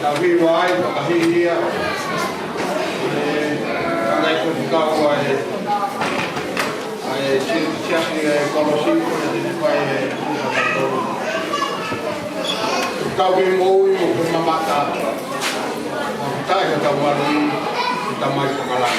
Tawi wai pakahia. Kangai ko kau ai siap ni kolosi ni pai kau bi mau ko mamata. Kita kata wali kita mai pakalan.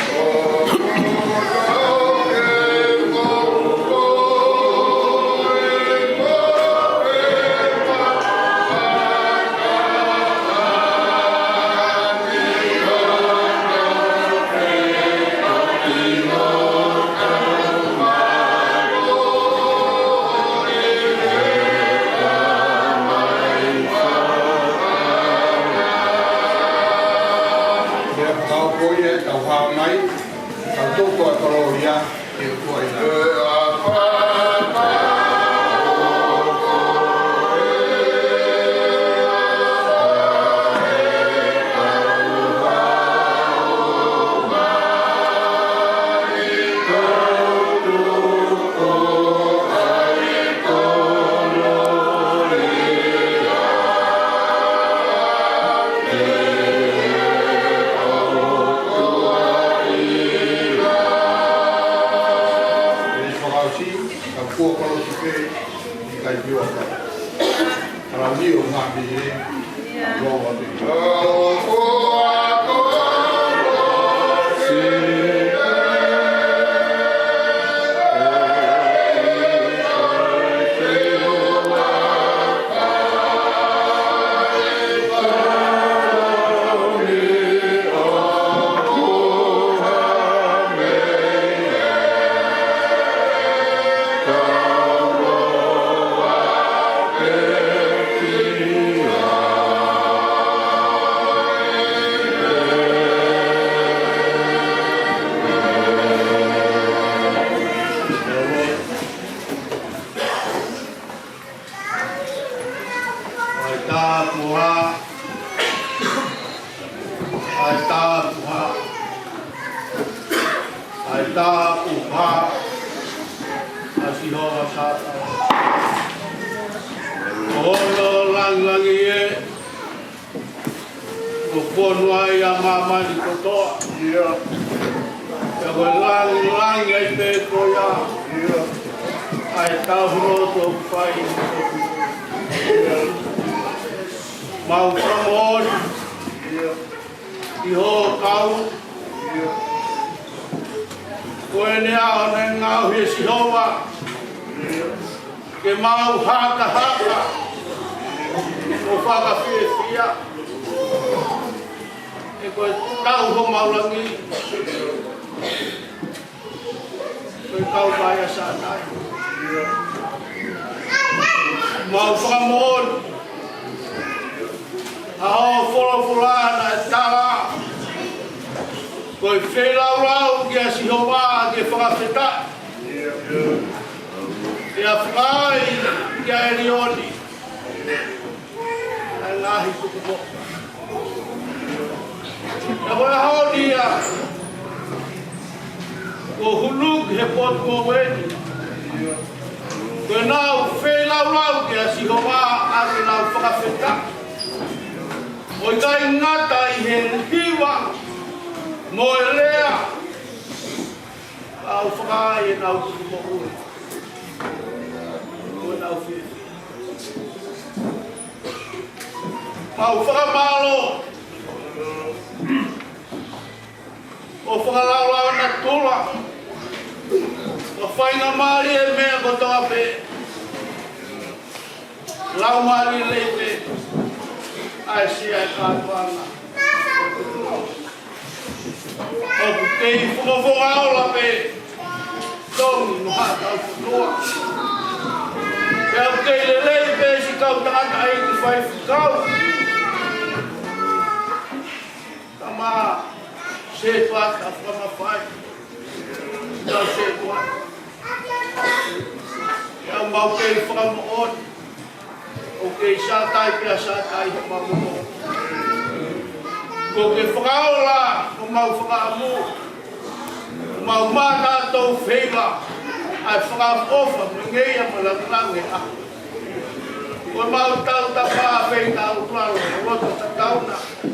Kau mau tahu tak apa yang tahu keluar, kau tak tahu nak.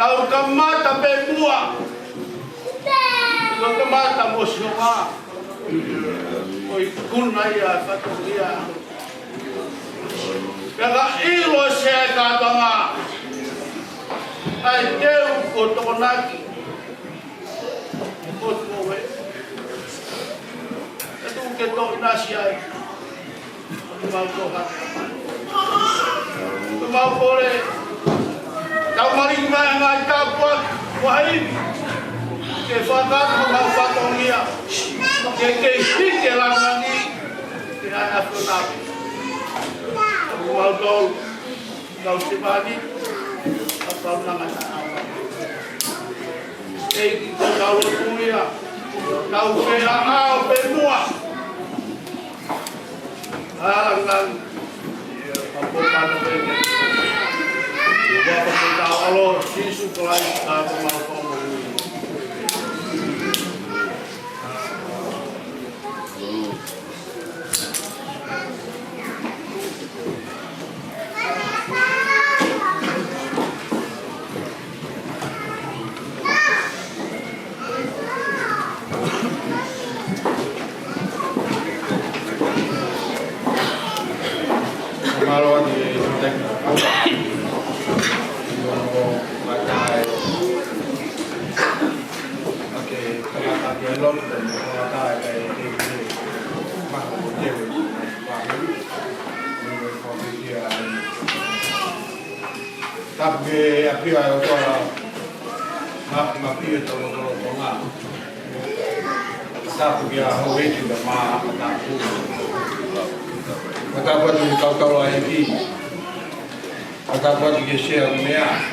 Tau kamata pe mua. Tau kamata mosioa. Oi kuna ia katoria. Kaka ilo se katanga. Ai teu kotonaki. Kotowe. Itu ketok nasi ai. Mau kohat. Mau boleh. Kau maring ngai kapuat wahai. Ke fakat mau fatomia. Ke hike langangi. Ke anak tapi. Mau kau sibadi. Kau nangan awak. Kau tuya. Kau kau semua. Alang apa pada begini. Juga kita Allah sisu kelai apa mau kalau di tapi api ayo soal mapi itu kalau tengah tapi dia hobi juga mah kata buat di kau lagi kata buat di share mea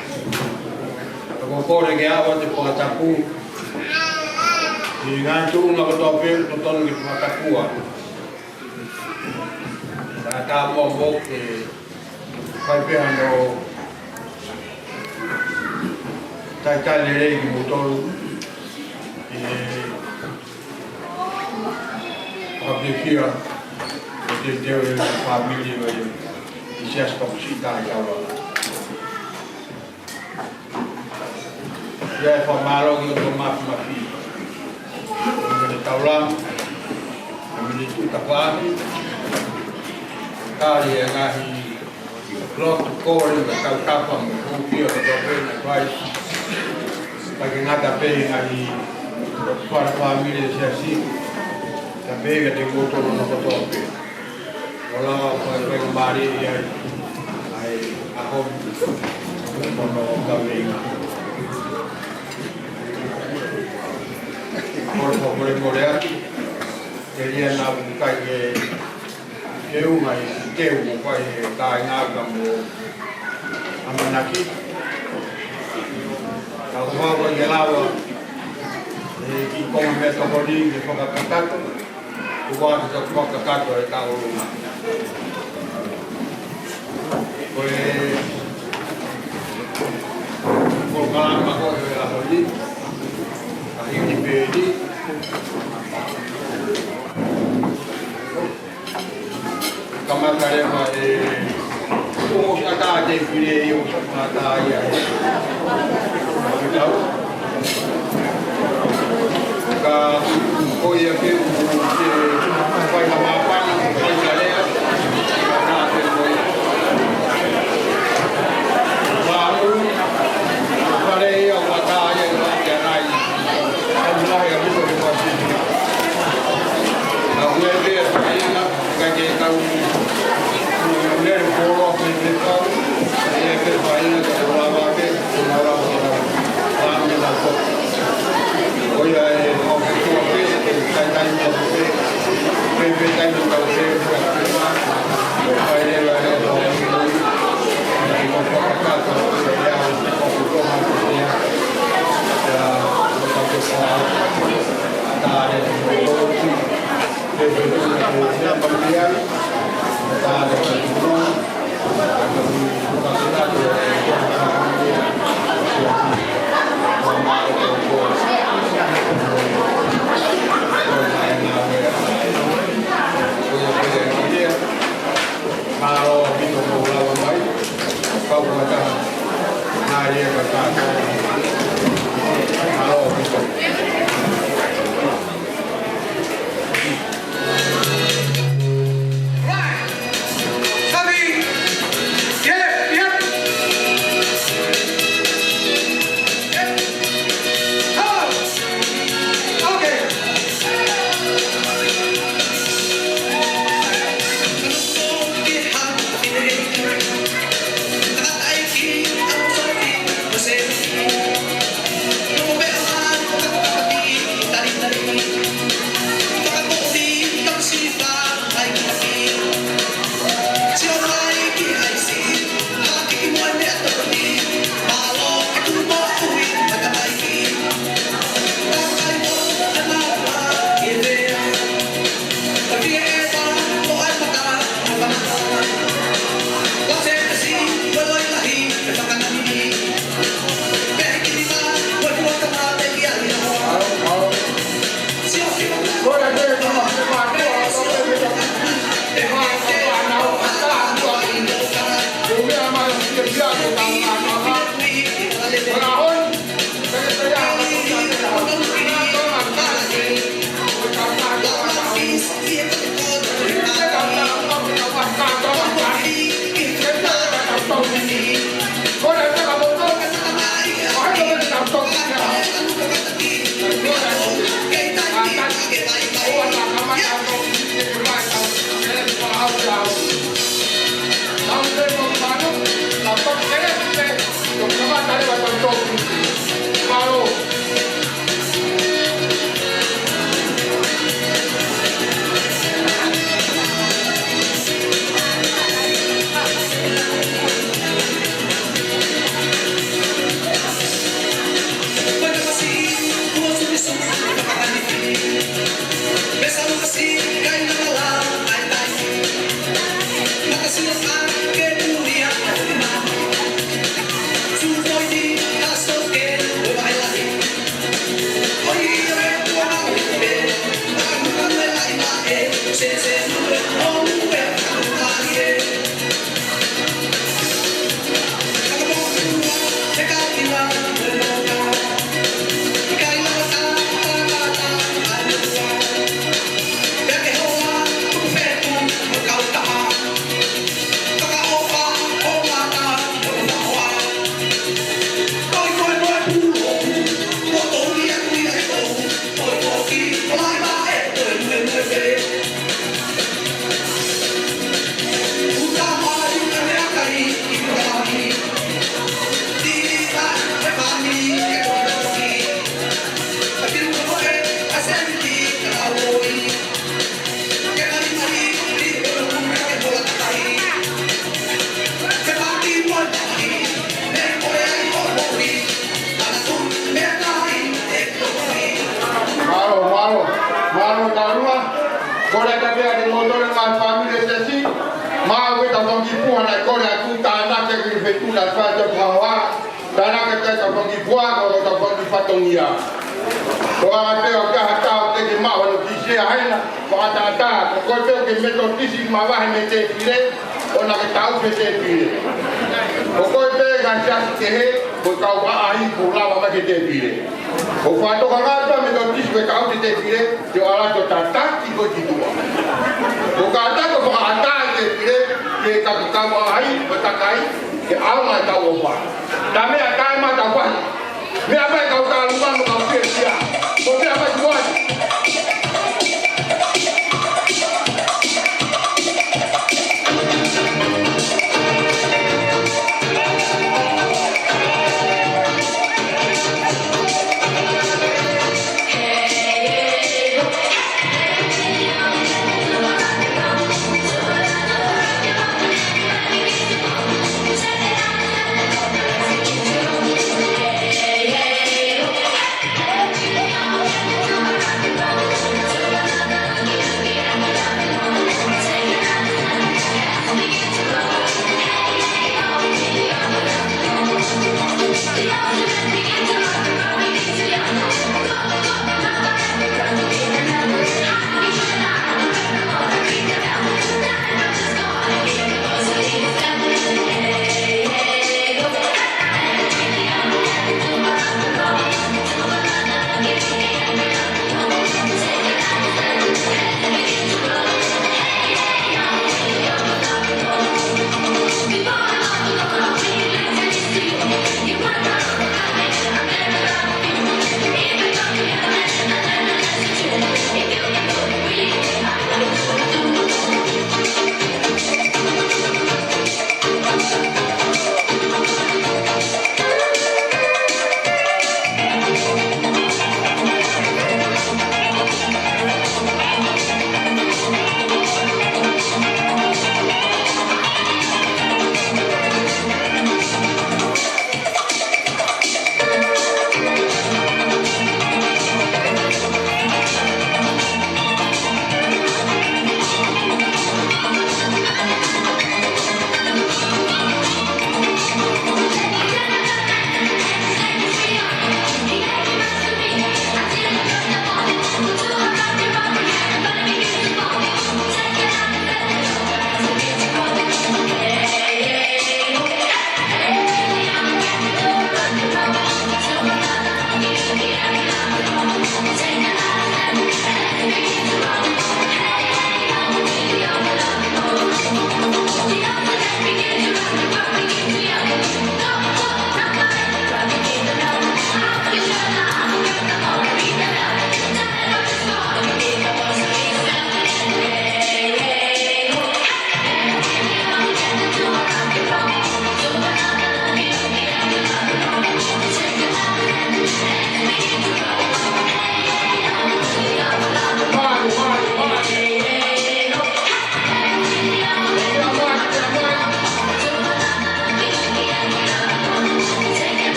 kalau kau lagi awak di pengataku di ngancu nggak bertopeng nonton di pengataku kata mau bok kau piano tai lei di motor abdikira de família e se as toxicidades já é formado que eu tomar uma filha eu estou lá a minha tuta quase cara é aí logo corre da capa com fio da pena vai para nada bem aí para a família se assim também que tem outro no tope olá para o marido aí a home quando também por favor mulher queria na calle eu mas teu vai dar nada como amanaki kalau mau gelava e como metabolismo de foca contato o guarda de foca contato é tal foi por falar uma coisa de la ali aí de pedi como tarefa como está de filho está aí ka koi ke vai na mapa na vai galera na te koi baru pare yo wata ya na ya nai Allah ya bisu ko si na we be na ka ke ka ne ko ke ke ka ya ke vai na ka la ba ke na la ba na ko hoy hay Kalau nadie, ¿verdad?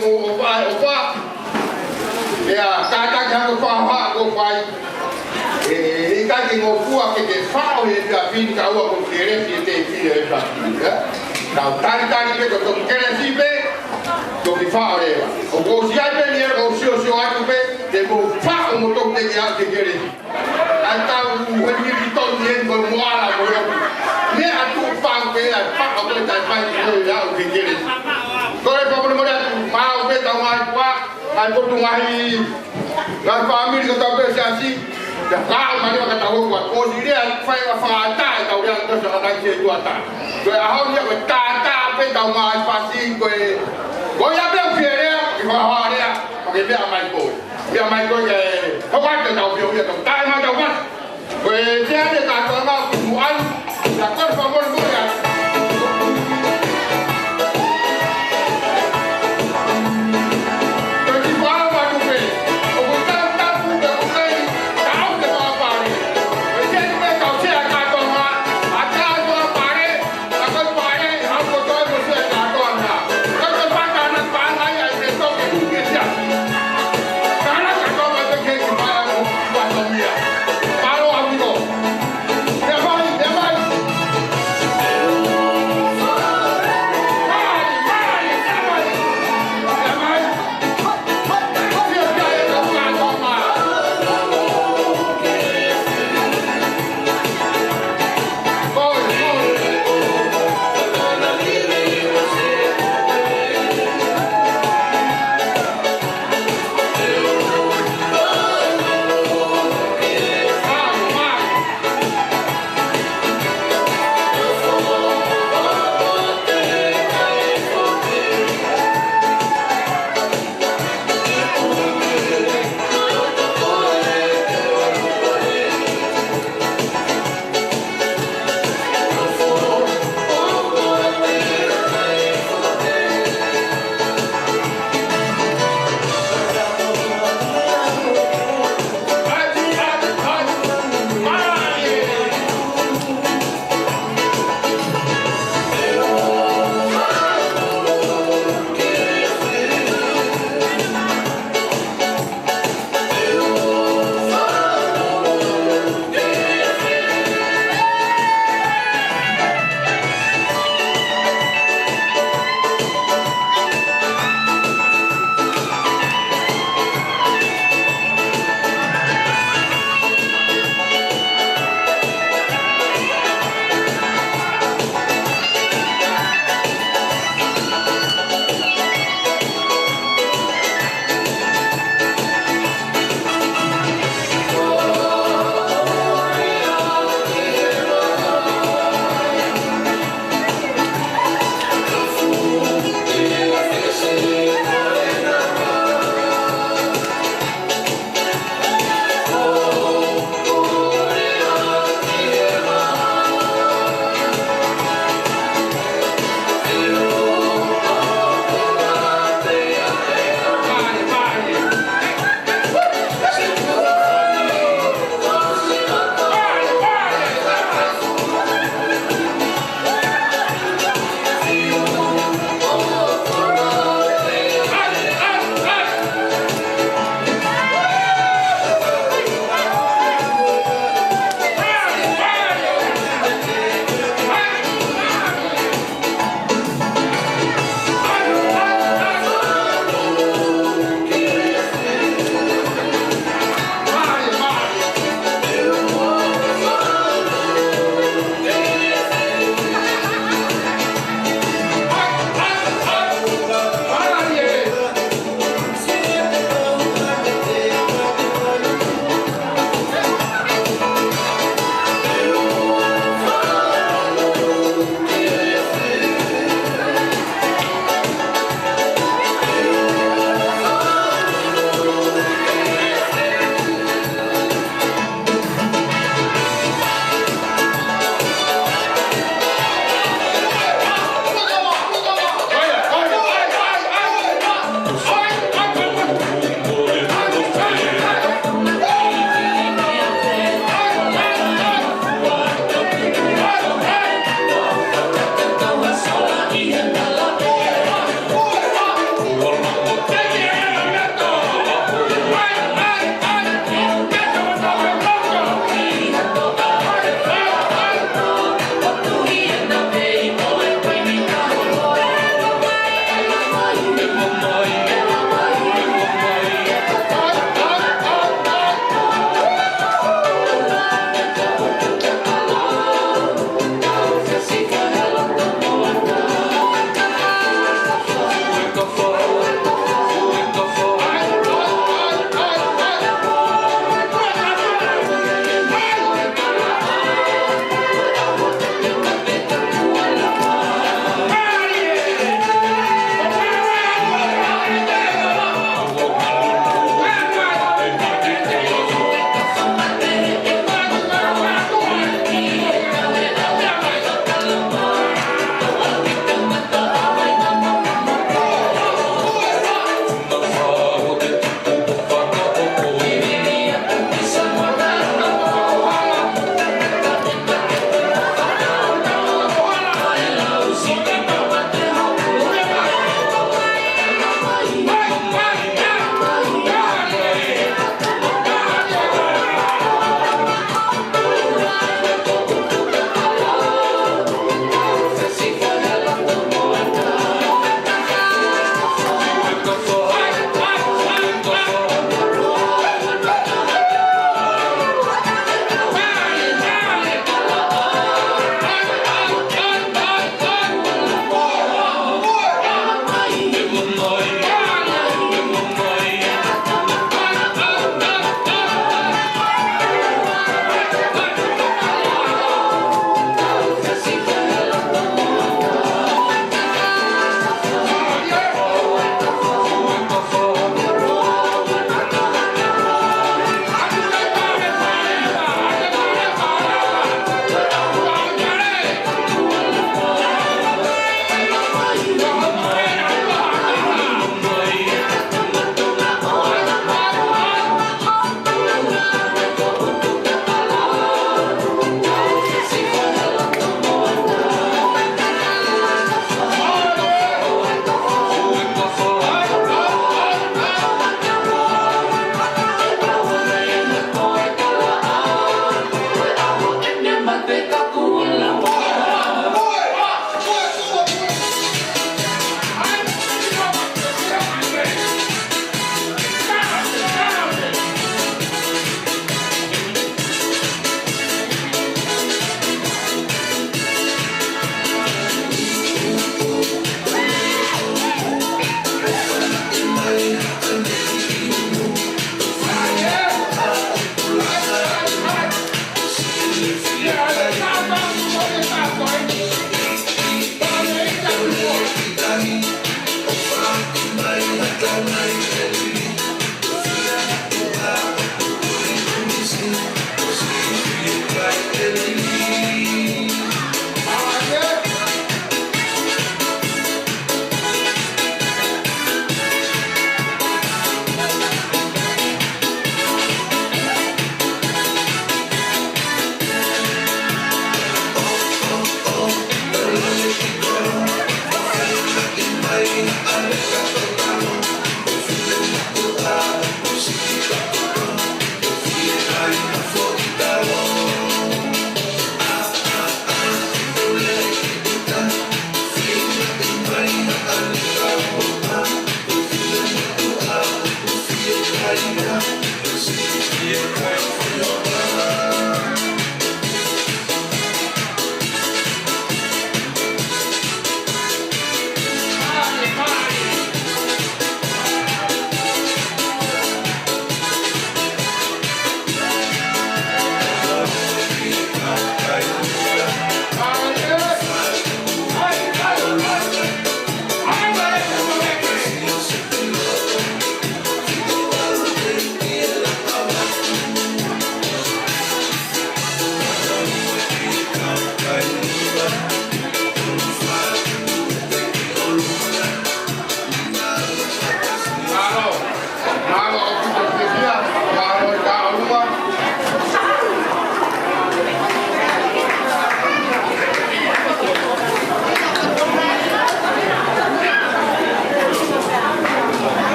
o fa. Ya kata yang fa ko pai. Ika ki ngo fua ke fa o e ta pin ka o ko kere si te fi e ta. Kau tari pe ko kere si pe. Ko ki fa o e. O ko si ai pe ni o si ai pe de ko fa o mo to te ya ke kere. Anta u ni ki to ni ko mo ala mo yo. Ni atu fa pe a fa o ko ta pa ni ya o ke kere. Ko e ko mo da ma o pe ta ma kwa ai ko tu ngai. Ngai family ko ta pe si dah tahu mana kata tahu buat. Oh dia fai fata kau yang tu sangat lagi dua tak. Kau ahau dia bertata pe kau mai pasti kau yang bilang dia kau ahau dia pakai biar mai kau ke kau kan kau biar kau tak mau kau kan. Kau dia dia kata kau buat dah kau favor kau ya.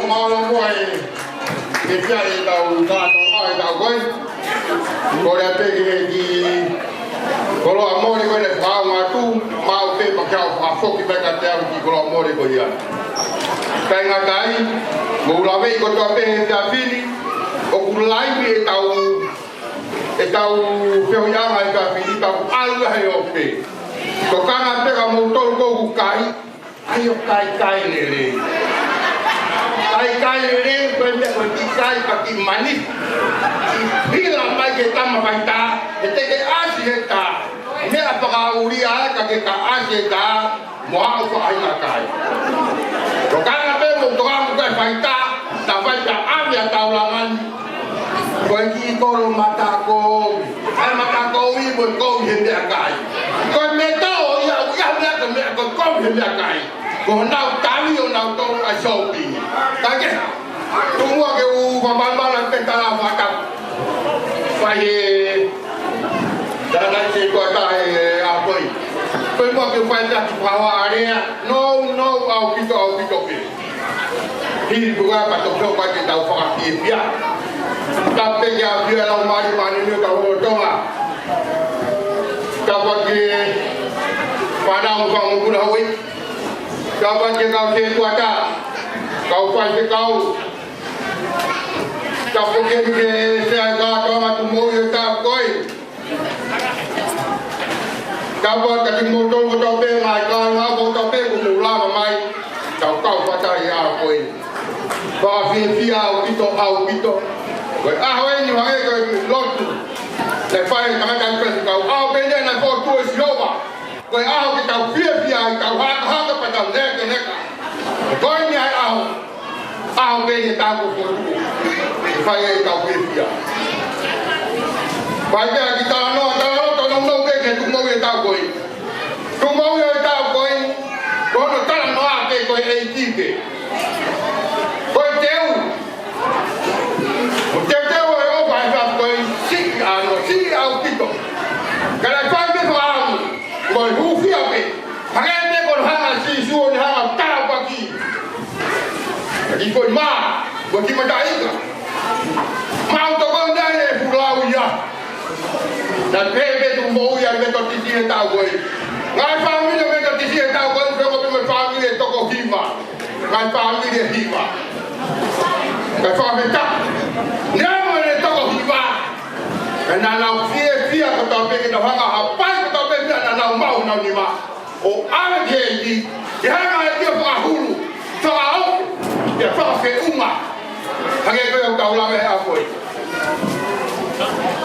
mau moi ke kai tau ka ai tau koi ko le pe ki ko lo amore ko le fa ma tu mau te pa ka fa fo ki pe ka te ki ko lo amore ko ia kai nga kai mo la ve ko to pe ta fini o ku lai ki e tau feo ia mai ka fini tau ala he o pe ko kana te ka mo to ko ku kai ai o kai le kai le ko me ko ki kai ka ki mani hila mai ke tama mai ta te ke asi ta me apa ka uri ai ka ke ka asi ta mo ha ko ai na kai ko kana pe mo to ka mo ka mai ta vai ta avia taulangan ko ki ko lo mata ko ai mata ko wi mo ko hin de kai ko me to ya na ko ko hin de kai ko nau tami o nau to a shopping ka ke tu mo ke u ba ba la pe ta la fa ta fa ye da na che ko ta a koi ko mo ke fa ta pa wa area no au pito pe hi buka pa to ko pa ke ta fa ki pia ta pe ya pia la mari mani ni ta ho to la ta pa ke pa na mo ko mo na wi kau baca kau sesuatu ada, kau baca kau pergi ke siaga kau matu mau tak koi, kau baca di motor pe mai kau motor pe kumula mai, kau baca ya koi, kau via au pito, kau ni orang kau lotu, lepas kau kau au benda nak kau tu siapa? Kau au kita via kau hak pada nek kau ni au benda tahu kau saya kau via banyak kita no ke tu mau tahu kau no tak no apa kau ke kau teu au bahasa kau si au kita kalau kau ni faham kau hufia pe hangat ni kau hangat si suon hangat tahu pagi jadi kau kau cuma dah ikut mau tu kau dah ni pulau ya dan pepe tu mau ya betul tisi tahu kau ngai family ni betul tisi tahu kau tu family tu kau hima ngai family dia hima ngai family tak ni mana ni tu kau hima kerana lau fia kau tahu pe kita hangat apa kau tahu pe kita lau mau lau ni mah o ada jadi dia dia fahulu tahu dia faham ke umat hanya kau yang tahu lah apa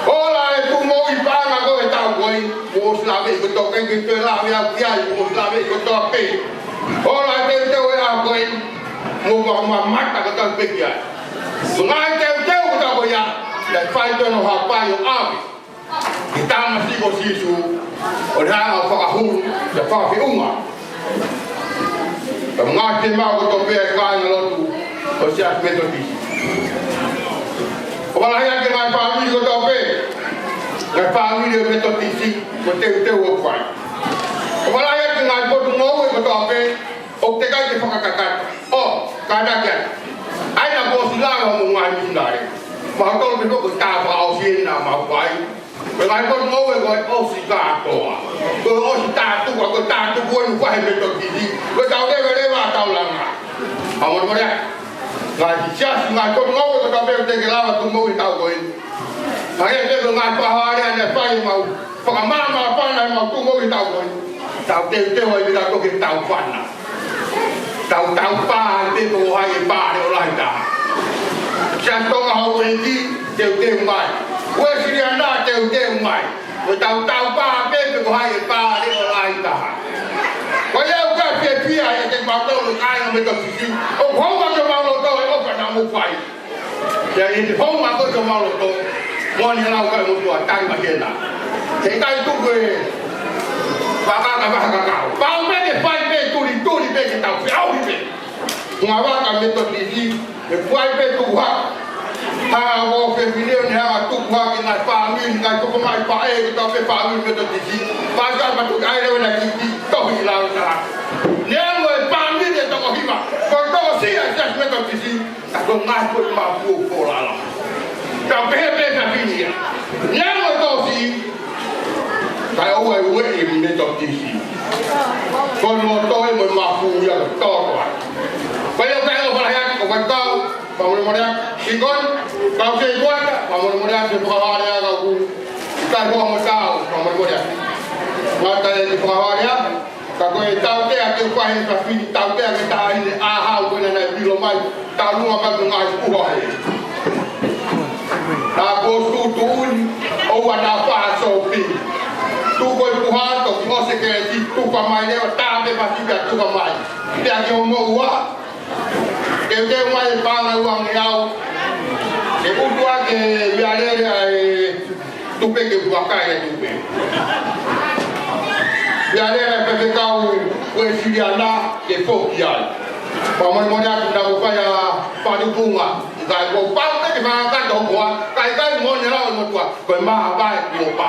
olah itu mau ibang aku tahu kau mau selamat ikut token kita lah dia mau selamat ikut token olah itu apa mau mata kata begian mengajar jauh kata ya dan fighter no apa yang habis kita mesti bersisu orang apa kahul dapat fi umat mengajar mau kata begian kalau tuosiap metodis olah yang kita family kata apa la family metodis kau apa olah yang kita buat mau kata apa ok kita fakakakan oh kadakan ai nak bos lang mau ngai sendiri mau tahu betul kita mau sini mau baik dengan kau mau kau sika toa kau sika tu kau pun kau betul gigi kau tahu dia berapa tahu lama awak mana ngai jas ngai kau mau kau betul tegela tu mau tahu kau hari ni kau ngai pahari ada pai mau pengamama apa nak mau tu mau tahu kau tahu dia kita kau kita tahu mana tahu pa te ko hai pa de olai ta chan to ho wi te mai we si anda te mai we tahu pa te ko hai pa de olai ta ko ya ka pe ai te ma to lu ai me to si o ho ma to ma lo to o ka na mu fai ya ni ho ma ko to ma lo to mo ni la ka mu to tai ma ke na te tai tu ko ba me ke fai pe tu ni pe ke ta au ni pe ngava ka me to di e fai pe tu ha ha wo fe video ni ha tu ha ki na family ni ka ko mai pa e to pe family me to di pa ka pa tu ai re na ki to hi la ta ne mo family de to ko hi ma ko to si a just me to di con mai con ma fu la ta pe ta finia nya mo to si ta o we im ne to si con mo to mo ma fu ya to wa pa yo ka o para ya ko pa to pa mo ya si con ka se ko pa mo ya se pa wa ya ka ku ka ko mo ta pa mo ya ma ta ni pa wa ya ka ko tau te a ke kwa hin pa fi tau te a ke ta ni a ha ko na na bi lo mai ta lu ma ka ngai ku ho ta ko tu tu o wa na pa so pi tu ko ku ha to ko se ke ti tu pa mai le ta be pa ti tu pa mai te a ke mo wa ke mai pa na wa ngiao ke ku tu a ke ya le tu pe ke ku ka ya tu pe ya le pe kau we siliana ke fokial pa mo ya na ko pa ya pa du bunga ga ko pa ke ma ka do ko kai kai mo ne la mo tua ko ma ba ko pa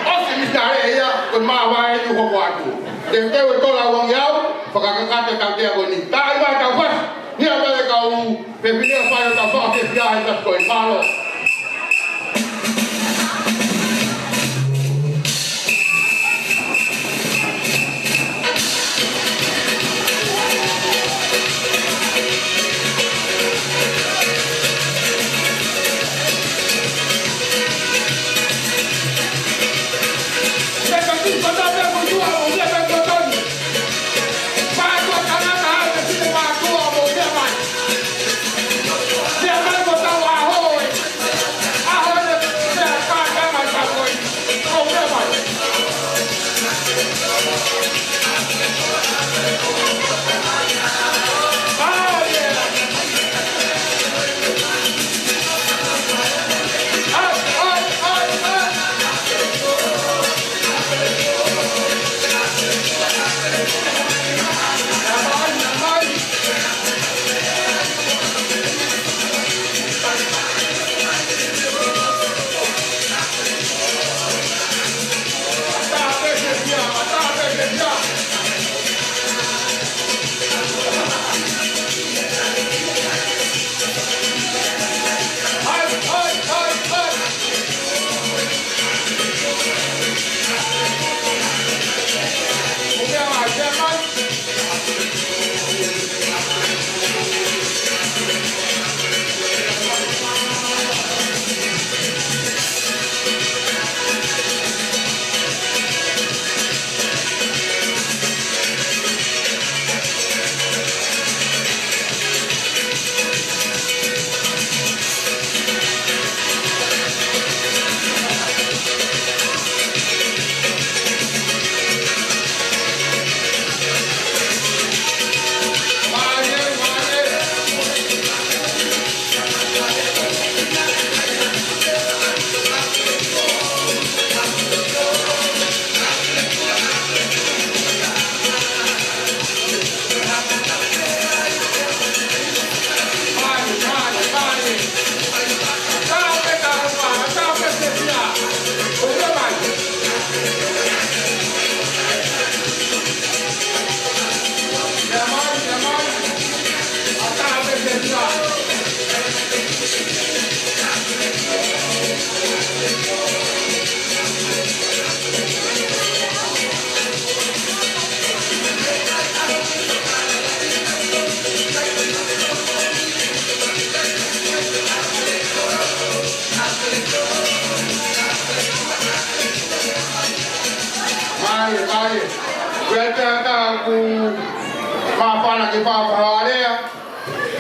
o si mi sa re ya ko ma ba ju ko wa tu de ke to la wang yao pa ka ka te ta te ko ni ta ba ta fa ni a ba ka u pe bi ne fa ya ta fa ke ya ta ko ma lo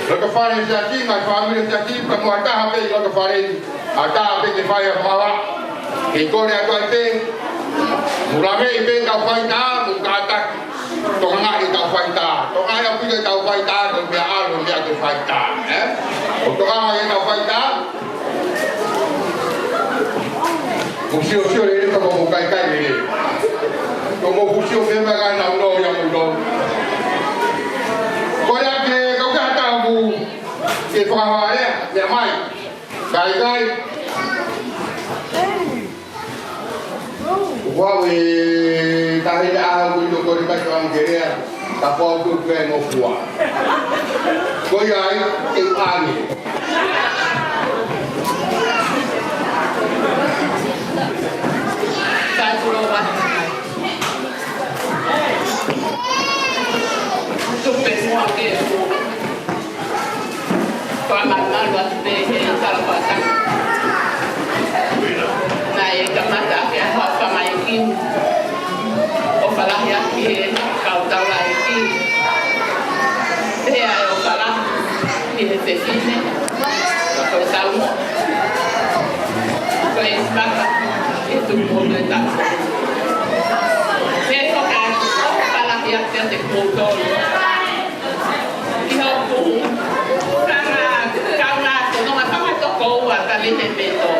lo que fare aquí, la familia de aquí, como acá, lo que fare acá, que fare para y con el cuate, murame y venga a faita, mungata, tonga y ta faita, tonga ya pide ta faita, don ya algo ya que faita, o tonga ya ta faita, musio le como kai kai le, como musio me va a ganar no ya mundo. Cái khoa hoa đấy, nhà mày, cái qua về ta đi đã, tôi đi bắt con cái này, ta phong tôi quen một quả. Koi ai e ani. Kaituloa. Tuppe mua kesu. Kamalmalua tehe salapata. Nai kamata ke hapa maikin. Ofalah yakin kau tahu lagi. Dia ofalah di sini. Kau tahu. Kau sepakat itu boleh tak. Besok kan ofalah yakin teknolog. Iho pun karena kalau macam tu kau akan lihat betul.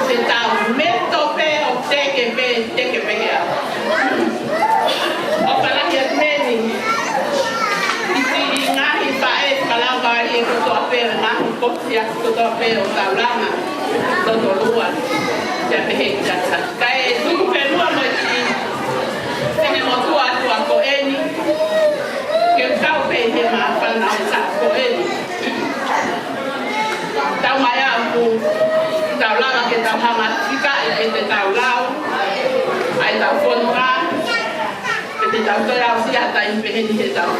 Tentang metope o TKP ya. Ofalah yakin ni. Ngahi paes kalau kali itu apel ngahi kopiah itu apel taulana totoluan jadi hektar kai itu pelua mesti tenemos tua ko eni que kau pe ma para sa ko eni tau maya pu taulana que tau hamasika itu taulau ai tau fonra que tau taulau si ata impeheni tau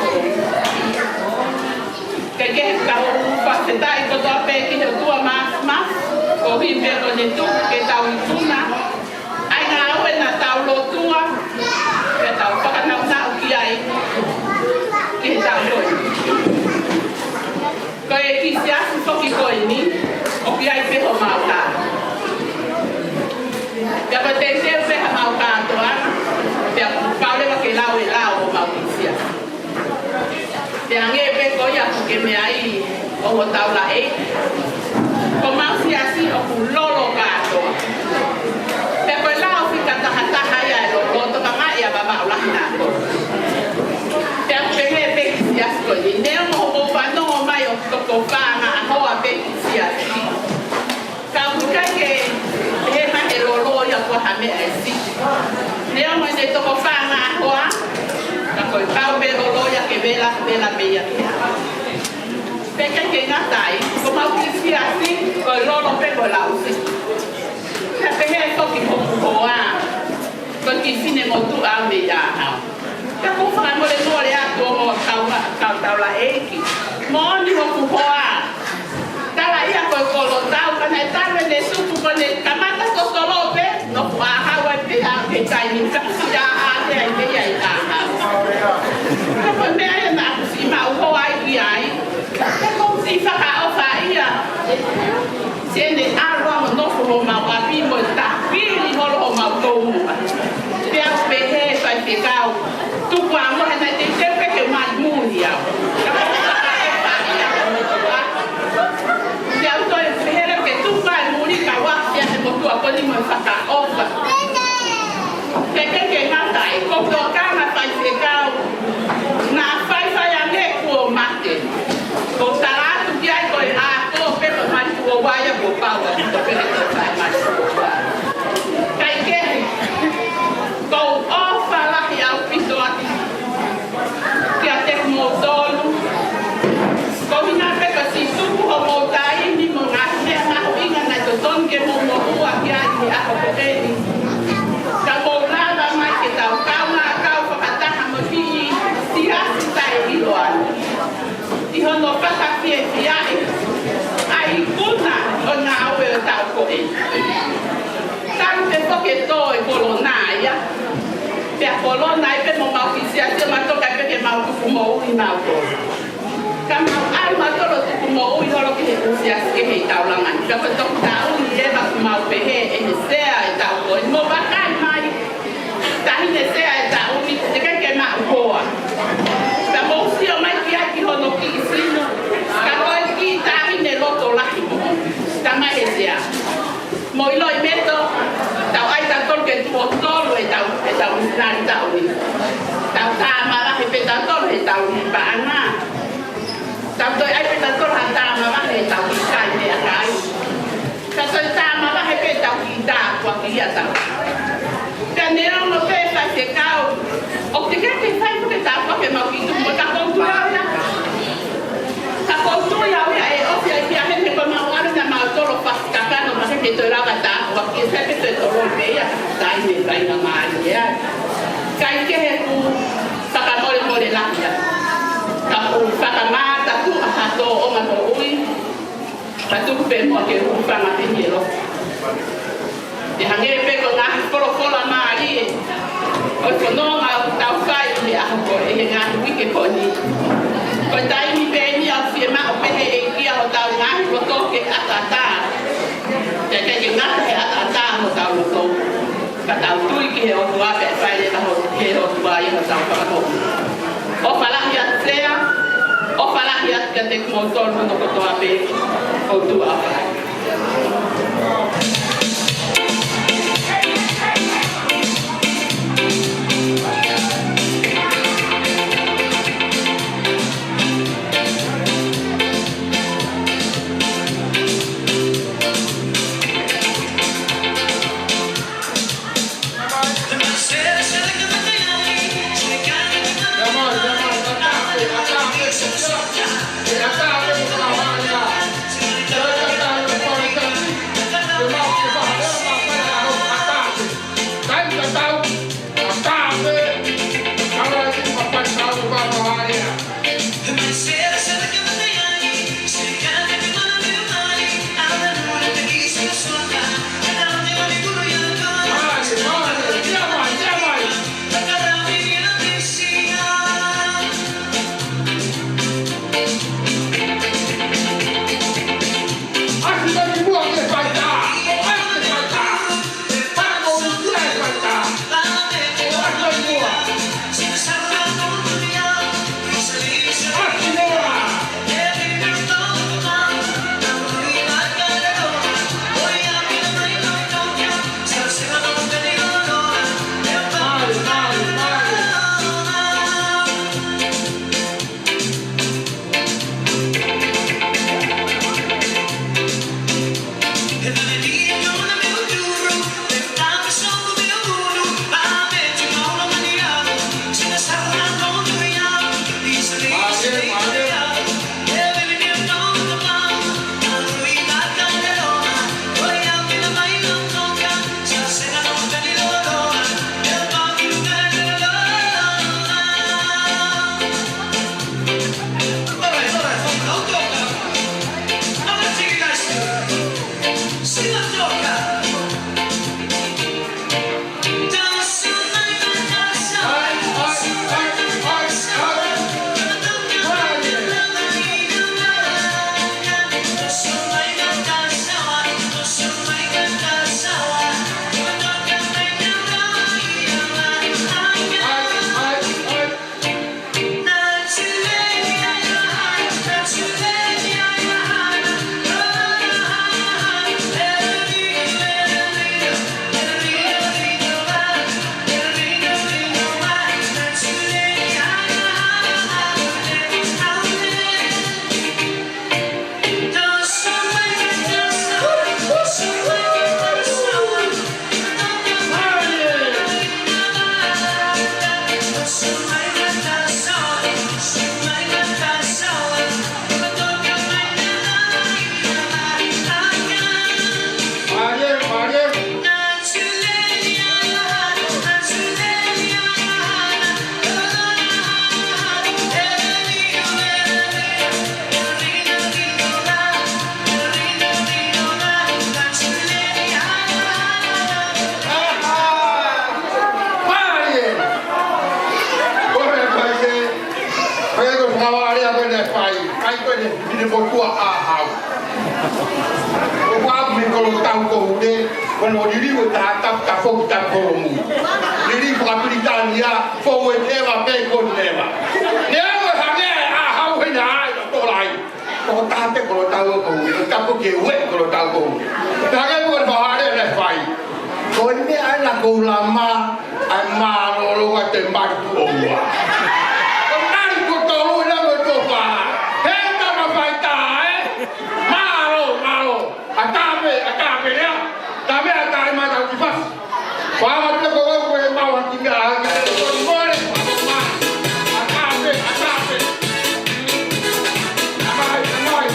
que kau pasetai ko to pe ki tua mas ko himbe ko ne tu ke tau tuna ai nga we na tau lo tua ke tau pa na na ki ai ke tau lo ko e ki sia so ki ko ni o ki ai pe ho ma ta ya pa te se pe ha ma ta to a ya pa le ba ke lao e lao ma ki sia te ange pe ko ya ke me ai o tau la e ko ma si asi o ku lolo gato te ko la o fika ta ya lo to ka ya ba ba la na ko te pe pe si asi ko ni ne mo o pa no mai o ko pa na ho a pe si asi ka ku ka ke e ma e lo ya ko ha me asi ne mo ne to ko pa na ho a ka ko pa pe lo ya ke vela me ya perché che natai come si assi con loro per l'ausi perché so che con con chi fine molto a me ya che con fanno le nuove a come taula eki moni ho kupoa tala ia con lo tau kana tale ne su con el kamata to solope no pa hawa te a que tai ni ka ya a te ai te ai ta ha ko me ai na si ma ho ai ai si fa o fa ia tiene algo no como ma papi mo ta pili ho lo ma to te a pehe fa pecao tu qua mo na te sempre que ma mulia te auto e pehe que tu fa muri ka wa ya se mo tu a poni mo fa ta ofa te que na dai ko to ka na fa pecao na fa ya ne ko mate ko sala ai coi a to pe ko mai ko wa ya ko pa wa to pe to sai mai kai ke ko ofa la ya piso ati que até como dolo ko mina pe ka si tu ko mo tai ni mo nga ne na inga na to ton ke mo mo wa ya ni a ko pe ni ka mo la da mai ke ta ka ma ka fa ta ha mo ti si a si tai ni lo a i hono pata fie fiai ai kuna o na awe ta ko e tante poche to e colonaia per colonna e per mo ki sia te ma to ka pe ma ku mo i na ko kama ai ma to lo ku mo i lo ke sia ke he ta la man ka to ta u ni e ba ku ma pe he e se ai ta ko mo ba kai mai ta ni se ai ta u ni te ka ke ma ko ta mo si o mai ki hono ki sino ka ko ki ta ni ne lo to la ta mai e sia mo i lo i meto ta ai ta to ke tu to lo e ta na ta u ta ma la he pe ta to he ta u ba na ta to ai pe ta to ha ta ma la he ta u kai me ai ta to ta ma la he pe ta u ta kwa ki ya ta ka ne no pe fa se ka o te ke fai porque ta ko ke ma ki tu mo ta con tu ya to o ma ho ui ta tu pe mo ke u fa ma te ni lo e hange pe ko nga ko la ma ri o ko no ma ta fa i a ko e nga wi ke ko ni ko dai mi pe ni a fi ma o pe e ki a ta nga ko to ke ata ta te ke nga te ata ta mo ta lo to ka ta tu ki o ko a pe fa le ta ho ke o tu a i mo ta pa ko o fala ya sea o fala ya que te mo to no ko to a pe o tu a Kalau diri bertatap kapok tak koromu. Diri berapilitan dia forward ever backward never. Dia berhanya ahau hanya tak lain. Kalau tak kalau tahu kau, kapok kewet kalau tahu kau. Jangan buat bahaya lefai. Kau ini anak kau lama, amal orang tembak tu orang. Kau nanti kau tahu nak berdoa. Hei tak apa malu. Atape dia. Tapi ada macam apa? Bawa tu kau bawa tinggal. Boleh. Atape. Amai.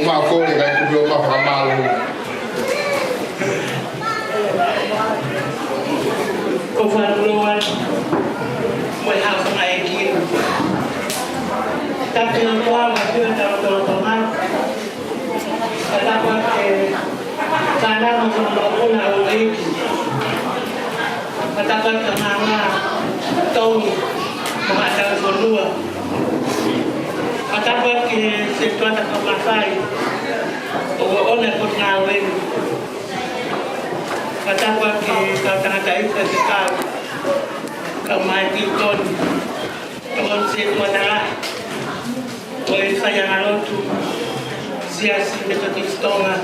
mau ko le kai ku lo pa malu ko faruan mai ha sa mai ki tapi tua masih ada teman ada pakai karena macam apa nak lagi ada pakai nama tahu ada berdua ada pakai situasi kemasai orang pun ngawin ada pakai kata-kata itu sekal kemajuan tahun situasi oleh saya lalu tu siasi metodis tonga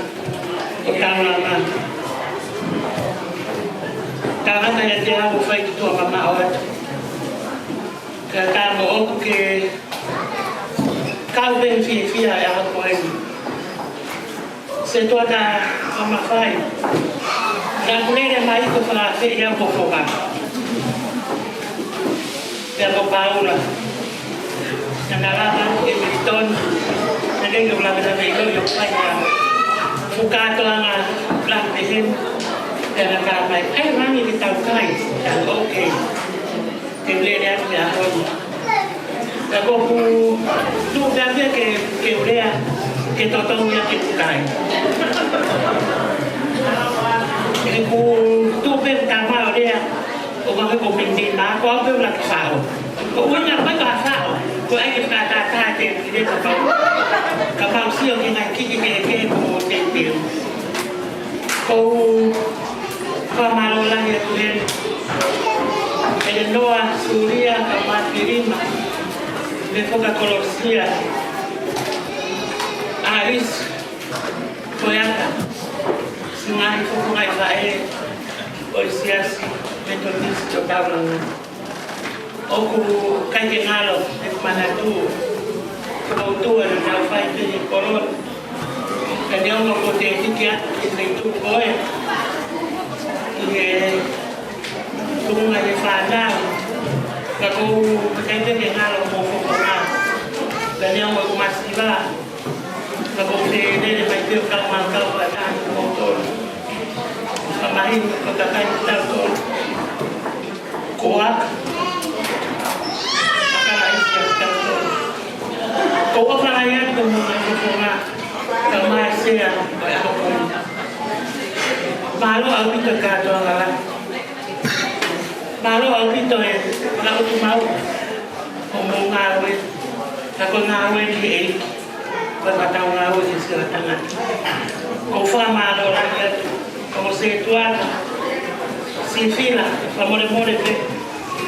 utama karena saya dia bukan itu apa awat kata mau ke kau benefit ya aku ini situasi sama saya dan boleh mai itu salah yang pokoknya yang Paula Nagalaman ko imiton naging yung laban na ito yung kanya bukato ang lambihin na nakamay ay mami bitaw kay ang okay timli niya siya ako ako po duda niya kay urea kay totong niya kay ku tupin tama urea o bakit ko pindin na ako ang laksaw o unya pa laksaw ko ay kata din kapag siyo yang kiki ko din ko pamalo lang yun Noa Suria Kamatirima Lefoka Kolosia Aris Toyata Singai Fukungai Israel Oisiasi Methodist Jokablang Oku Kajengalo Manatu Kautua na fight ni Koron Kanyang mapotetikya Itu Koy Kung nga yung fana Kako Kaya yung halo mo ko na Kanyang magmasiba Kako Kaya may tiyo kang mangkaw At ang motor Kamahin Pagkakain kita ito Kuwak Kau apa ayat kemudian berpunga kemasia berapapun. Malu aku dekat orang malu aku itu aku tu mau ngomong ngawin, aku ngawin di berapa ngawin di selatan. Kau faham malu rakyat, kau setuan sivila, kamu boleh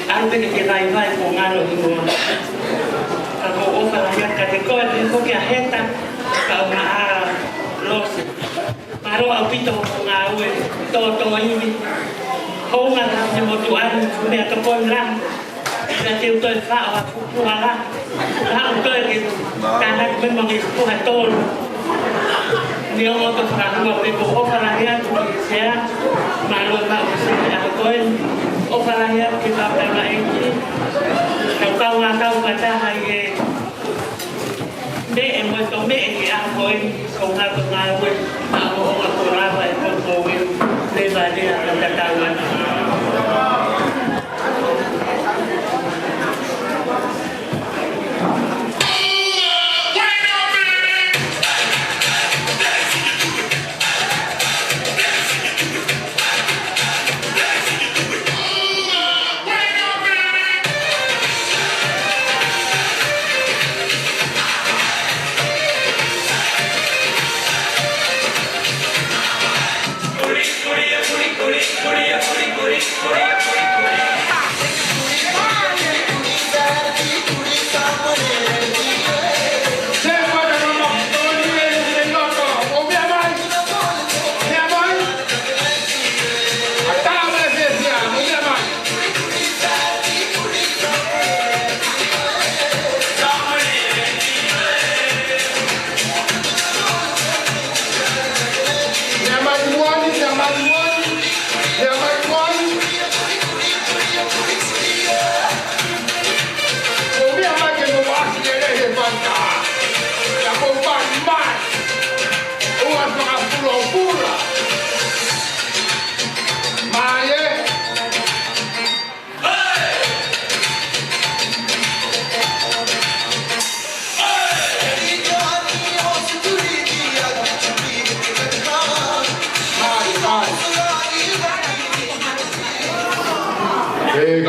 aku pergi lain-lain kau ngalu di luar. Ako offer ayat kategori ko kaya heta ka maa los paro apito ngawe to ini ho nga ni motuan me atopon lang kasi to sa wa puala la to ke kana ben mangis ko hatol niyo mo to sa ko ko offer ayat siya malo ba sa ko offer ayat kita pa ini kau tahu kata hai deh emosi kau deh ni aku ini kau nak ngawin aku orang tua apa kau ngawin lepas dia akan ketahuan Kuria,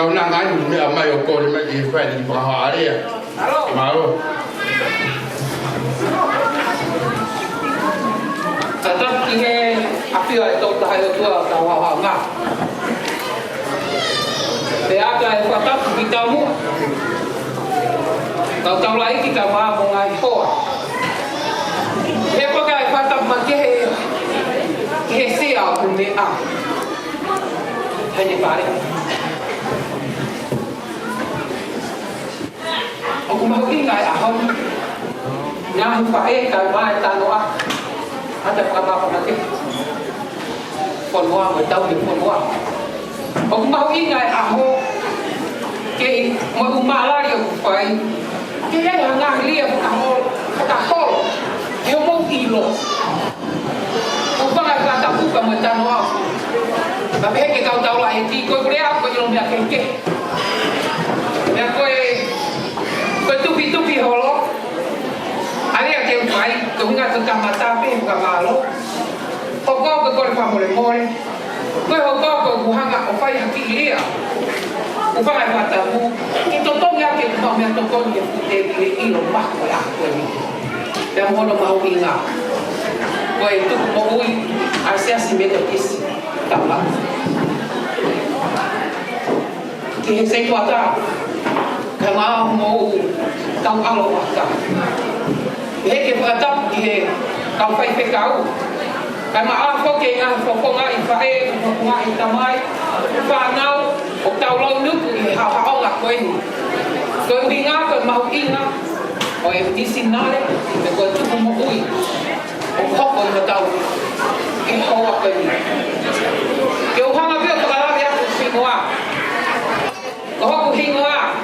Kau nak ngadu ni amai okor ni mesti fan di bawah dia. Malu. Tetap kini api itu dah itu dah wah ngah. Beaga itu tetap kita mu. Tahu lagi kita mahu mengai hoa. Hepa kai tetap makai sia punya ah. Hanya balik. Aku mahu ingat ahon. Yang pakai kai mai tanoa. Ada apa nanti? Pon mua tahu di pon mua. Aku mahu ingat ahon. Ke mau malah dia pakai. Ke yang ngang dia ahon. Tak kol. Dia mau kilo. Upang ay kata buka macam apa? Tapi hek kau tahu lah ini kau boleh apa yang dia kengke. Yang kau tupi holo. Ada yang kau buat, kau ingat tentang mata pe bukan malu. Kau boleh mole. Kau buang apa yang dia. Upang ay kata bu. Kita tahu yang kita mahu yang tahu yang kita ilo mak boleh aku ini. Dan mau ingat. Kau itu mau asiasi metodis tambah. Kita sekuata, kalau mau tahu kalau apa. Kita berada di kau fai kau. Kalau apa kita fokus ifai, fokus itamai, fanau, tahu lalu nuk, hal nak kau ini. Kau ingat, kau mau ingat. Kau yang di sini nale, kau itu mau Ông khóc còn mà tàu cái khâu hoặc cái kiểu hoa mà biết có là biết sinh hoa có hoa cũng sinh hoa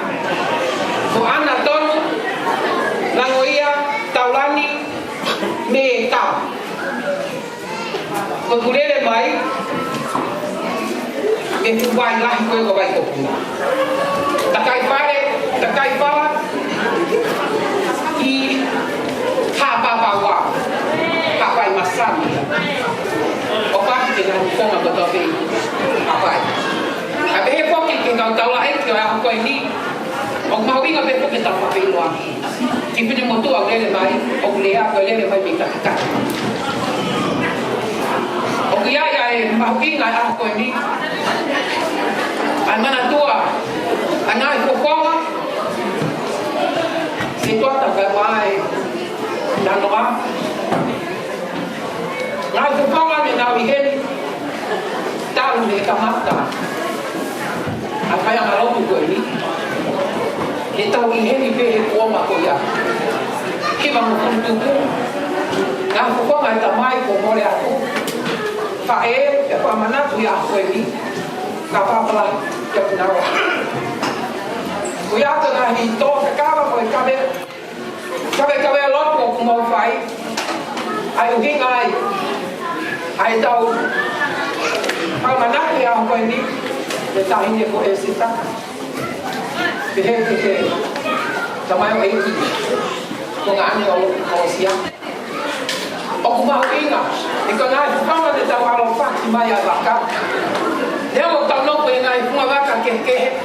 đồ ăn là tôn là ngồi tàu lan đi mê tàu còn cứ đến đây mấy để phụ vài lại quay có bài cổ ta cài phá đi thả bà quả apa yang masam? Apa dengan kau nak bertahu apa? Apa hepok kita tahu lah itu yang kau ini. Orang mahu ingat hepok kita pakai luar. Kita punya motor aku le mai, aku le aku le mai minta kat. Aku ya mahu ingat aku ini. Mana tua? Anak hepok. Situasi tak baik. Dan orang Ngai tu kawan ni nak bikin tahu ni kamata. Apa yang kalau tu ini? Kita bikin ni pergi kuam aku ya. Kita mahu tu pun. Ngai tu kawan tak mai kuam oleh aku. Fae, apa mana tu ya aku ini? Kapal pelan kebenaran. Kuya tu nak hito sekarang boleh kabe lot aku mau fae. Ayo hingai. Ai tahu kalau mana yang kau ini kita ini kau esita behave sama yang ini kau ngani kau siap aku mau ingat jika nak kalau kita tahu kalau fakti maya bakar dia mau tahu nak ingat semua bakar keke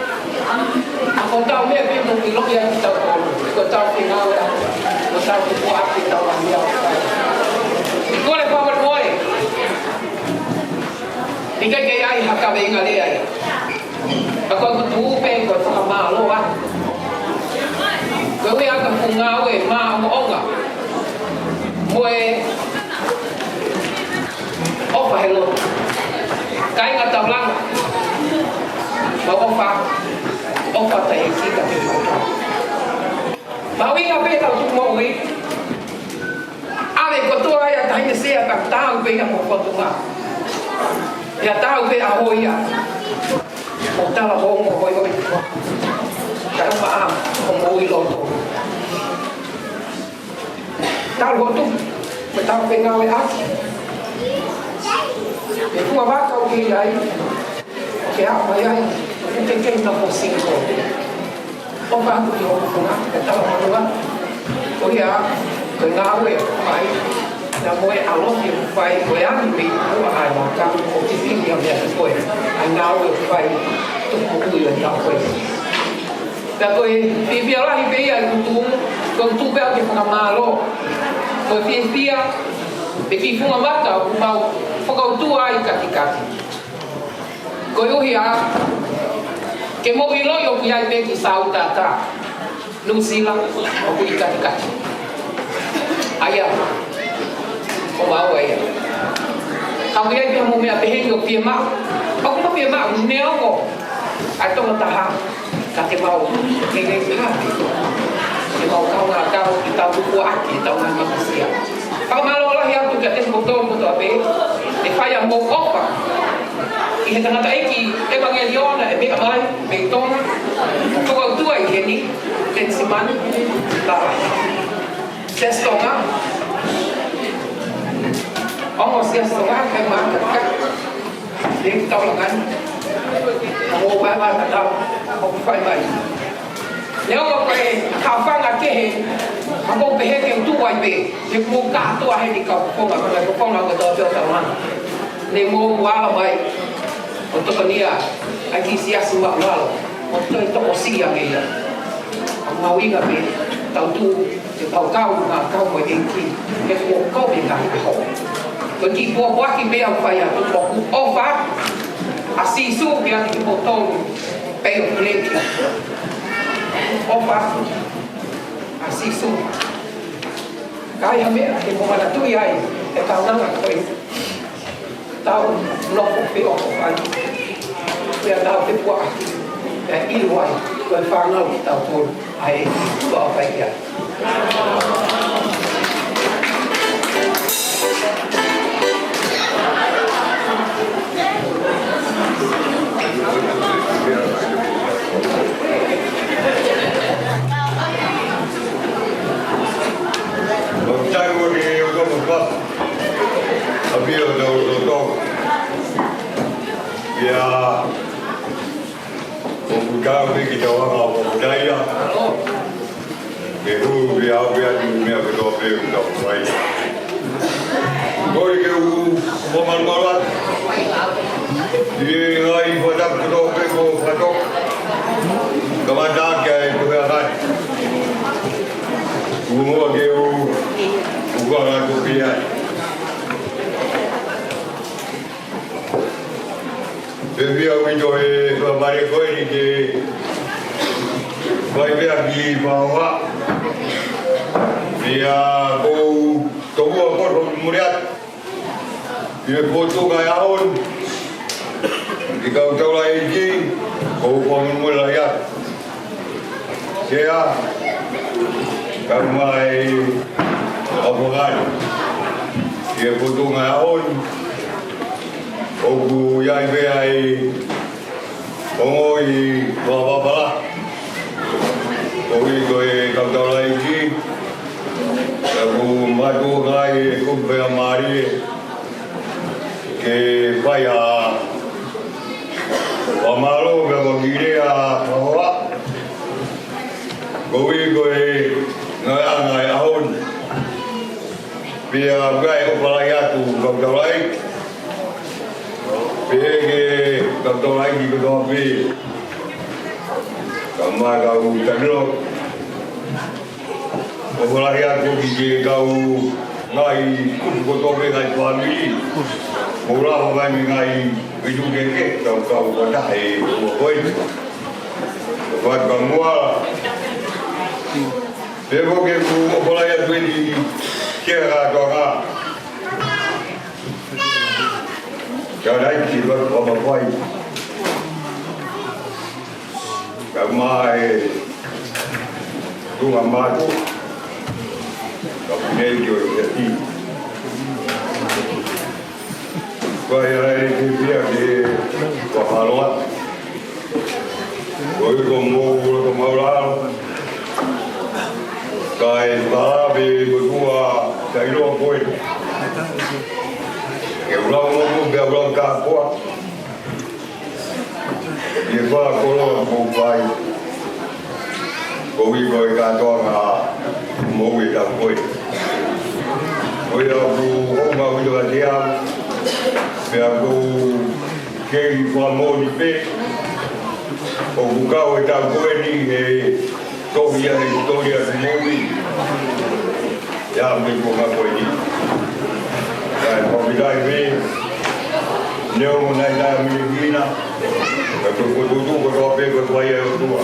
aku tahu dia pintu ilok yang kita tahu kau tahu tinggal kau tahu buat kita orang dia kau lepas bermula Ika kaya haka benga le ai. Ako tu pe ko ta ma lo wa. Ko we aka funga we ma mo onga. Moe ofa hello. Kai nga ta lang. Ba ofa ta iki ka. Ba wi nga pe ta tu mo wi. Ale ko tu ai ta ni se ka ta pe nga mo ko tu nga. Ya tahu ke ahoy ya. Kung tahu ko mo hoy ko. Kaya maam kung hoy lo to. Tahu ko tu. Tahu ke ngawe as. Itu apa kau gilai? Kaya apa ya? Kita na po singko. O ba ko yo ko na? Tahu ko ba? O ya, ngawe ai. Na moe alok yang fai goyang di rumah ai makan kopi yang dia koi. Ai ngawe fai tu mo yo ta ko da ko pipia la hipia tu tu pe ke fa malo ko pipia pe ki funga mata o mau fo tu ai kati ko yo hia ke mo ilo yo ki ai pe ki sauta ta Nusila o ku kati aya o mau aya kau ia dia mo me apehe yo pia ma o ku pia ma neo ko ai to ta ha ka te mau ke pa ke mau kau na kau kita ku aki ta una manusia kau malo lah ya tu ke te botong to ape te faya mo opa i he tangata eki evangeliona e me amai me tona ko tu ai he ni ten siman la testonga ông sẽ sống cái mà các đến tao là ngắn một ba ba là đâu không phải vậy nếu mà phải khảo phá ngặt cái không có phải cái tu quay về thì mua cả tu hay đi cầu không phải là không nào người ta cho tao ăn nên mua quá là vậy untuk kenia lagi sia semua lalu untuk itu osi yang ini mau ingat ni tao tu tao kau mà kau mới đến khi cái cuộc có bị ngã hậu Bởi vì bố quá khi bây giờ phải là một ô pháp si su bây giờ thì một tôn bây giờ lên kìa ô pháp si su cái hả mẹ thì một là tôi ai thì tao năng là tôi tao nó cũng phải ở phải bây giờ tao tiếp qua để đi hoài rồi phá nào thì tao thôi ai bỏ phải kìa o bukau e tau koeni e tohia e historia de movi. Ya me konga koeni. Kai papitai me, neo mo nai la miligina, ka tutu ko tope ko pai e tua.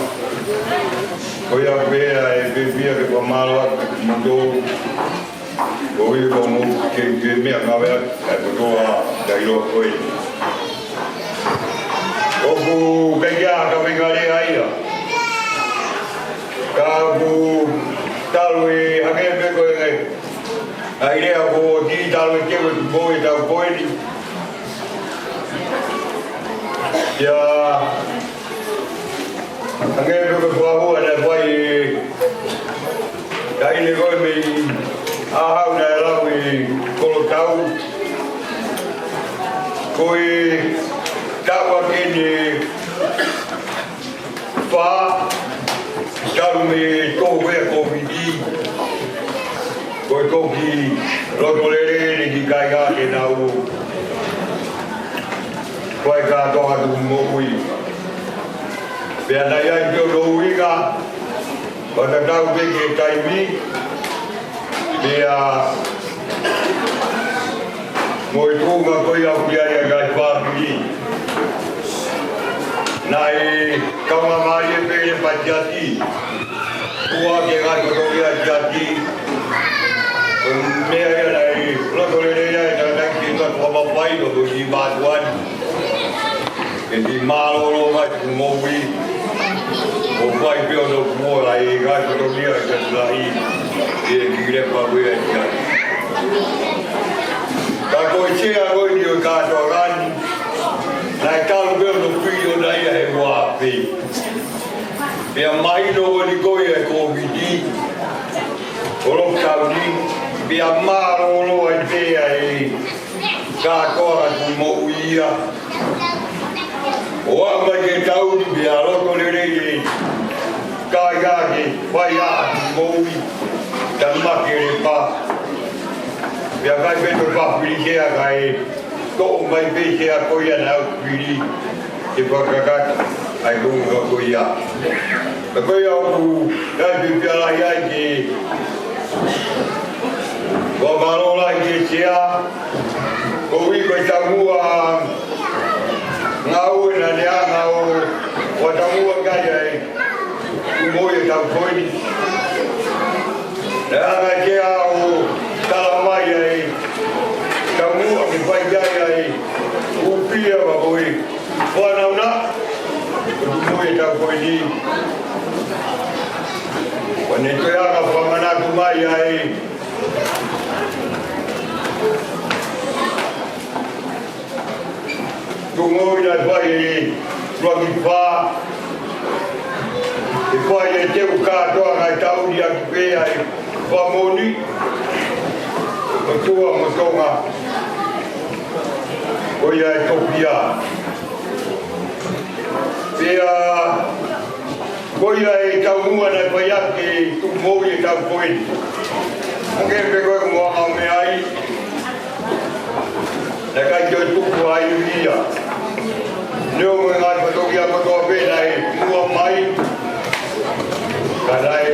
Ko ia pea e pepia ke pamaloa mundo. Ko i ko mo ke mea ngawea e kutoa kairo koeni. Oku kaya ka mengare aia. Ka ku talwe hake ko ngai. Ai ko di talwe ke ko boy ta boy. Ya hake ko ko ho ana boy. Dai le ko me aha na la we ko tau. Koi tawa kene pa talume kowe kovidi ko ki rokolere ni ki kaiga ke nau ko ka to ha tu moi pe na ya yo do wiga ko ta tau ke taimi dia moi tu ma ko ya ya ga pa ni nai kaunga mai e pere patiati ua ke ngai kotokia tiati mea ia nai lokolere ia e tatai ki ta koma pai no ki batuan e di malolo mai ku moui o pai peo no kuo la e ngai kotokia ke lai e kire pa wea tiati ka koe chea koe ni o kato rani nai talu peo no pio nai e hoa pe. Pea mai no ni koe e kovidi. Oro kauni. Pea marolo e pea e kātoa tu mo uia. O ama ke tauni pea loko lere e kāiake whai a tu mo ui. Tamake re pa. Pea kai peto papiri kea kai ko mai pe kea koia na au piri. Te whakakata. Ai runga ko ia. Ka koe au ku kai pipiala iai ki ko marola ki tia ko ui koe tamua ngā ue na nea ngā o tamua kai ai ku moi e tau koini. Nea ngā kia o talamai ai tamua ki pai kai ai upia wa koe whanauna moi e tau koini. Wane te anga whamanaku mai ai. Tu ngoi na whai e ruaki whā. E whai e teu kātoa ngai tauri a ki pēa e whamoni. O tua mo tonga. O ia e topia. Pea koia e taumua na whaiak ke tu mou e tau koeni. Ange pekoe mua au me ai. Na kai teo tuku ai uia. Neo me ngai patoki a patoa pēna e mua mai. Ka nai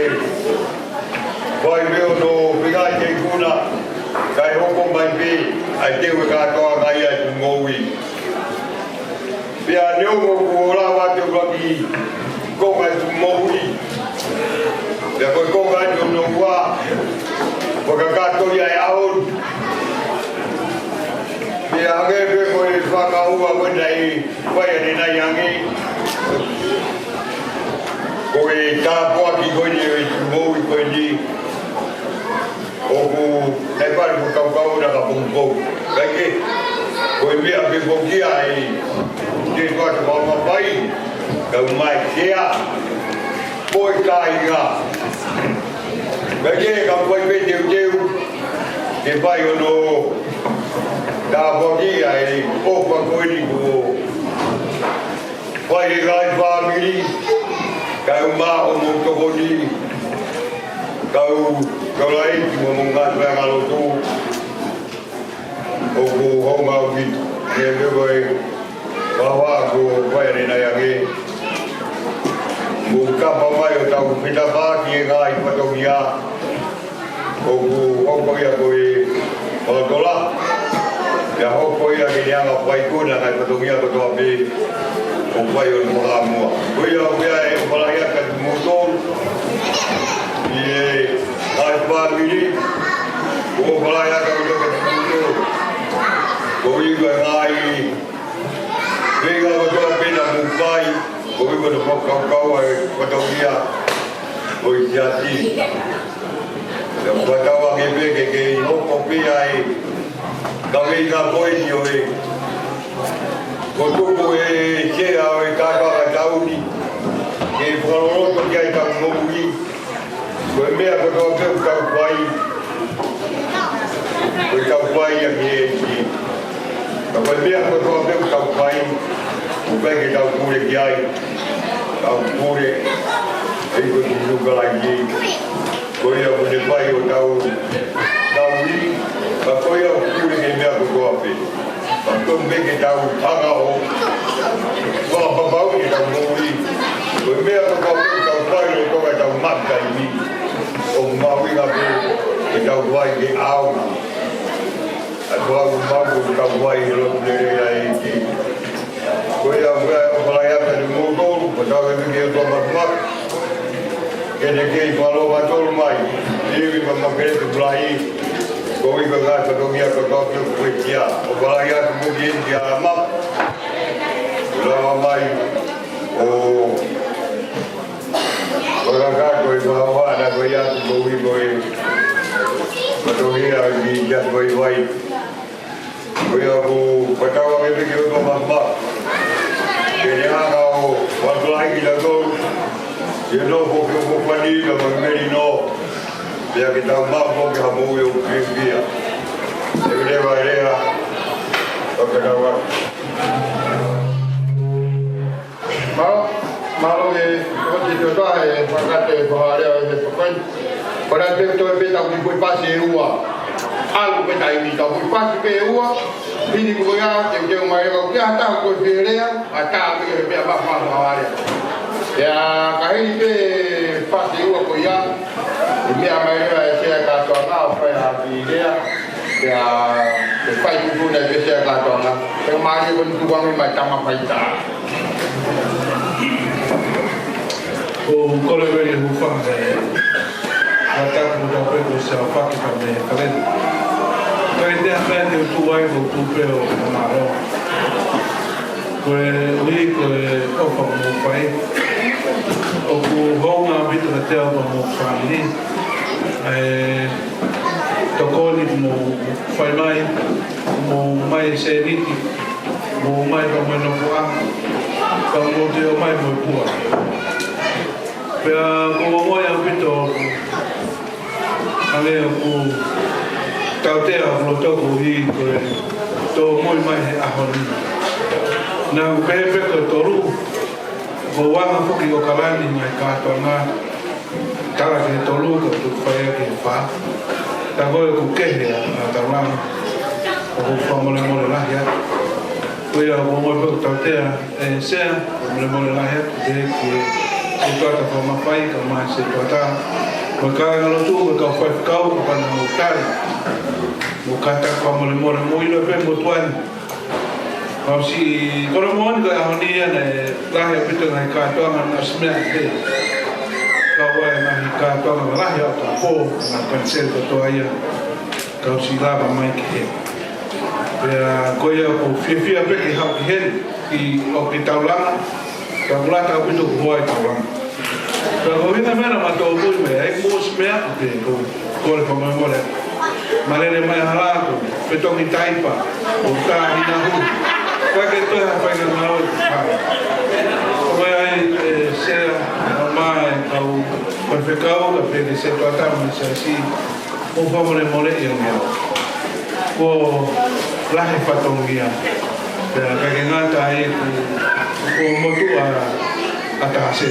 whai meo no whigai te kuna. Kai hoko mai pē ai teo e kātoa kai ai tu mou i. Pea neo mo kuola wate uraki konga tu moui. Pea koe konga tu no wā. Whakakato ia e ahon. Pea hange pe koe whakaua wena i whai ane nai hange. Koe tāpua ki koe ni e tu moui koe ni. Oku nei pare ko kau na ka pungkou. Kai ke koe mea pe pokia e te whaka mama pai. Kau mai kea, poi kāinga. Ka ke ka poi pe teu, ke pai ono tā whakia e opa koeni ko. Pai e gai whāmiri, kau mā o mo tokoni, kau lai ki mo ngat whanga lotu. Oku honga uki, ke me koe, wawa ko pai ane nai ake. Buka pamai o tau pita pāki e ngā I patongia. O ku hoko ia koe Polotola. Ia hoko ia ki nianga paikuna ngai patongia ko toa pe o pai o mga mua. Kuia kuia e palaya ka mutol. I e ai pāmiri. O palaya ka mutol. Ko iwa ngai Vega o toa pena mukai. Ko iwa no whakakau e patongia. O I tiati. Ia whatawa ke peke ke I hoko pia e kawei ngā poeti o e ko tuku e sea o e kākaka tauni ke wharoroto ki ai tau ngomuhi ko e mea ko toa peu tau whai ko e tau whai a ki e ki ko e mea ko toa peu tau whai ko peke tau kure ki ai tau kure e ko ki nukalai ki ko ia ko ne whai o tau ri ka ko ia kure ke mea ko toa pe ka ko meke tau tanga o wha babau ki tau ngomuhi ko e mea ko toa peu tau whai o toa tau maka I mi o mawinga pe e tau whai ke au a toa ku mau ko tau whai e lotu nere ai ki ko ia whai o whalaiata ni mūtolu ko tau e miki o toa matumak kene kei whalo matolu mai iwi ma makere te plahi ko iko ngai patongia ko toa peu koe kia o whalaiata muki eni ki a map ulawa mai o kakako I whahawana ko iatu ko iko e patongia ki iatu ko I wai ko ia ko patawa ke peke o toa matumak kene hanga o whatulahi ki la tolu ia no ko ke ko pani ka meri no ia ki tau mapo ki hamu o pia e rewa rea o ka tawa Malo e o te toa e whakate e whaarea e me whakai. Kora te toi pe tau ki koe pasi e ua. Alu pe tai mi tau koe pasi pe e ua. Pini koe ia, te keu mai e kau kia tau koe whirea, a tau pe e mea whakma whaarea. Ia kahiri pe pasi e ua koe ia, e mea mai rea e sea katoa ngā o whai a ki rea. Ia te whai kukuna e sea katoa ngā. Te maari e koni tuwangi mai tama whai taa. Ko kore weri hufanga e wataku mo tau peko se au whaki ka me kaleni. Kai te hapea te utu wai mo tu peo o maro. Ko e ui ko e ofa mo whai. O ku honga vitu na te ofa mo whamini. E tokoni mo whai mai. Mo mai se niti. Mo mai pa mo no kua. Ka mo te o mai mo pua. Pea ko moia pito ale ko tautea ko toko hi ko to moi mai he ahoni na pepe ko toru ko wanga foki o kalani mai ka to na tara ke toru ko tu fai ke fa ta go ko ke a tarama ko famole mole la ya ko ya ko mo ko tautea e se mole la ya de ke se toata ko mafai ka mai se toata ko ka ngalo tu ko fa kau ko pa no tai mo kata ko mo le mo ilo pe mo tuan ko si ko mo ni ka honia ne la ya pito ngai ka to na smea te ka wa na ka to na la ya to ko na pensel ko to ia ka si lava mai ke ko ya ko fia pe ki ha ki hen ki o ki taulanga ka blata o pito ko ai taulanga ka ko ina mera ma to ko me ai mo smea te ko le pa mo le malere mai hala ko pito ni taipa o ta ni na hu ka ke to ha pa na mau ko ai se mai ka o perfecao ka pe se to ata mo se si o fa mo le mole e o ko la he patongia ka ke ngata ai ko mo tu ata se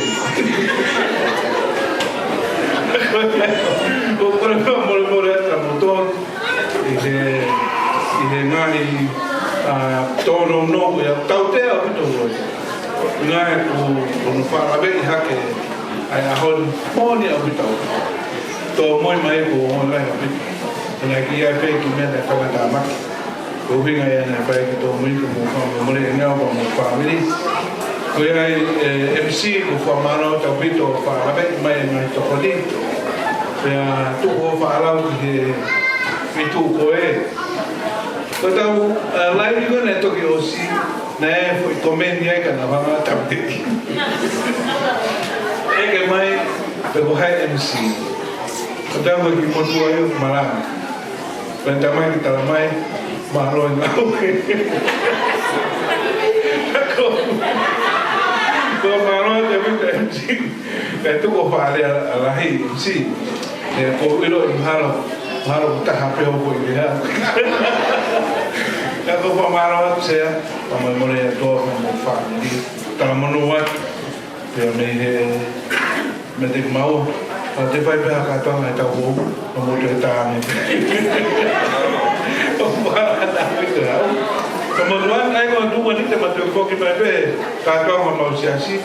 o ko mo le ata motor e ngai tono no ya tautea pito ngai ko no fa be ha ke ai ahon moni au bitau to moi mai ko mo lai ka bit na ki ai pe ki me na ka ta ma ko vinga ya na pa ki to moi ko mo le nga ko mo family ko ai MC ko fa mano ta bito fa abe mai mai to koli ya tu ko fa ala ki mi tu ko ko tau lai ni ko na to ki osi na foi komenia ka na va ta bit que mai pero hai MC kita bagi motu ayo malam pentamai kita ramai mahlo ngau ko mahlo tapi MC itu ko fale alahi MC ko ilo mahlo tak hape ko dia ko mahlo saya pamamore to mo family talamonuat pero me te mau o te vai pe ka to na ta wo o mo te ta ni o pa ta ni ta o mo duan ai ko tu ni te ma te ko ki pe ka to ma sia si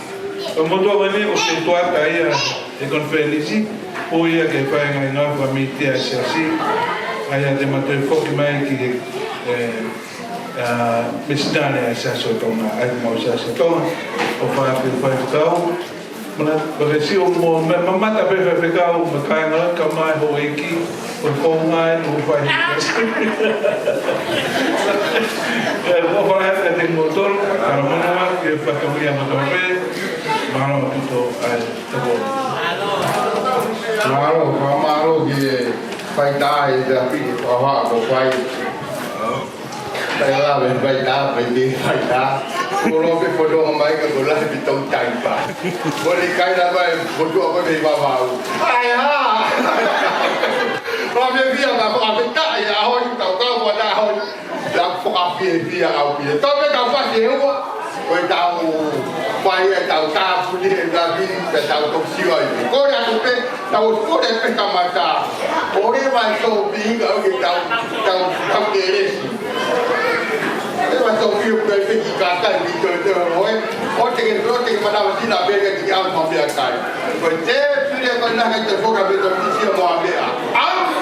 o mo do ni o se to ta ia e con felici o ia que fa ngai na va mi te sia si ai te ma te ko ki mai ki Mestane essa sotona, ai mo essa sotona, o fa kau, mana bagasi o mo mamata pe kau, makai na ka mai ho eki, o fongai o fa. O fa ha te motor, ara mana ke fa ka ia motor pe, mana tuto ai te bo. Malo que fai dai da pi o ko fai Saya lah baik dah, baik dah. Kalau ke foto mai ke bola di tong taipa. Boleh kai dah baik foto apa di bawah. Ayah. Kalau dia apa tak ya, awak tahu kau buat awak. Dah fokus dia awak. Tapi kau pasti awak. Kau tahu, bayar tahu tak punya lagi, tahu tu siapa ini. Kau yang tu tahu kau yang pertama. Orang masuk bingung tahu keres. Mas o fio que ele fica cantando de todo ontem mandava assim na beira de alma minha cara foi ter filha quando a gente foca bem do que se chama a beira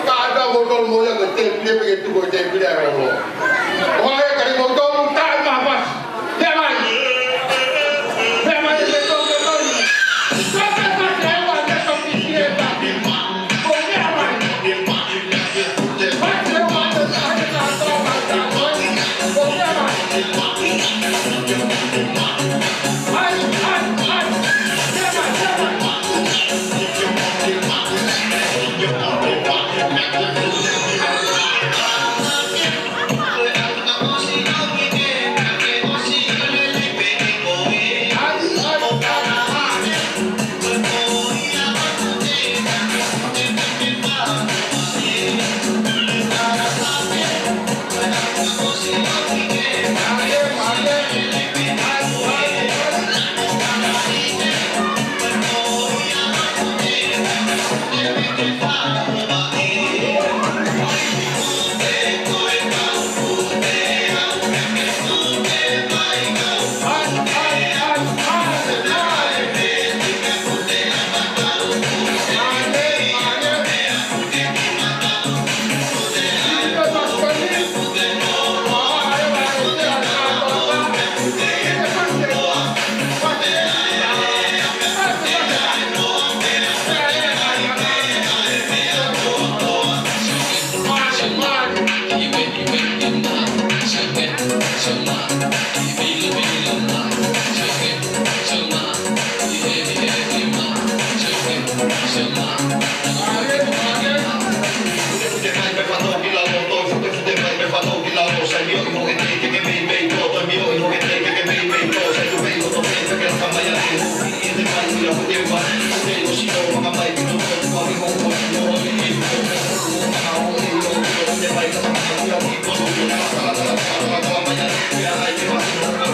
cada motor moja que tem filha porque tu gostas de filha não olha que ele motor não tá mais tem mais Mañana,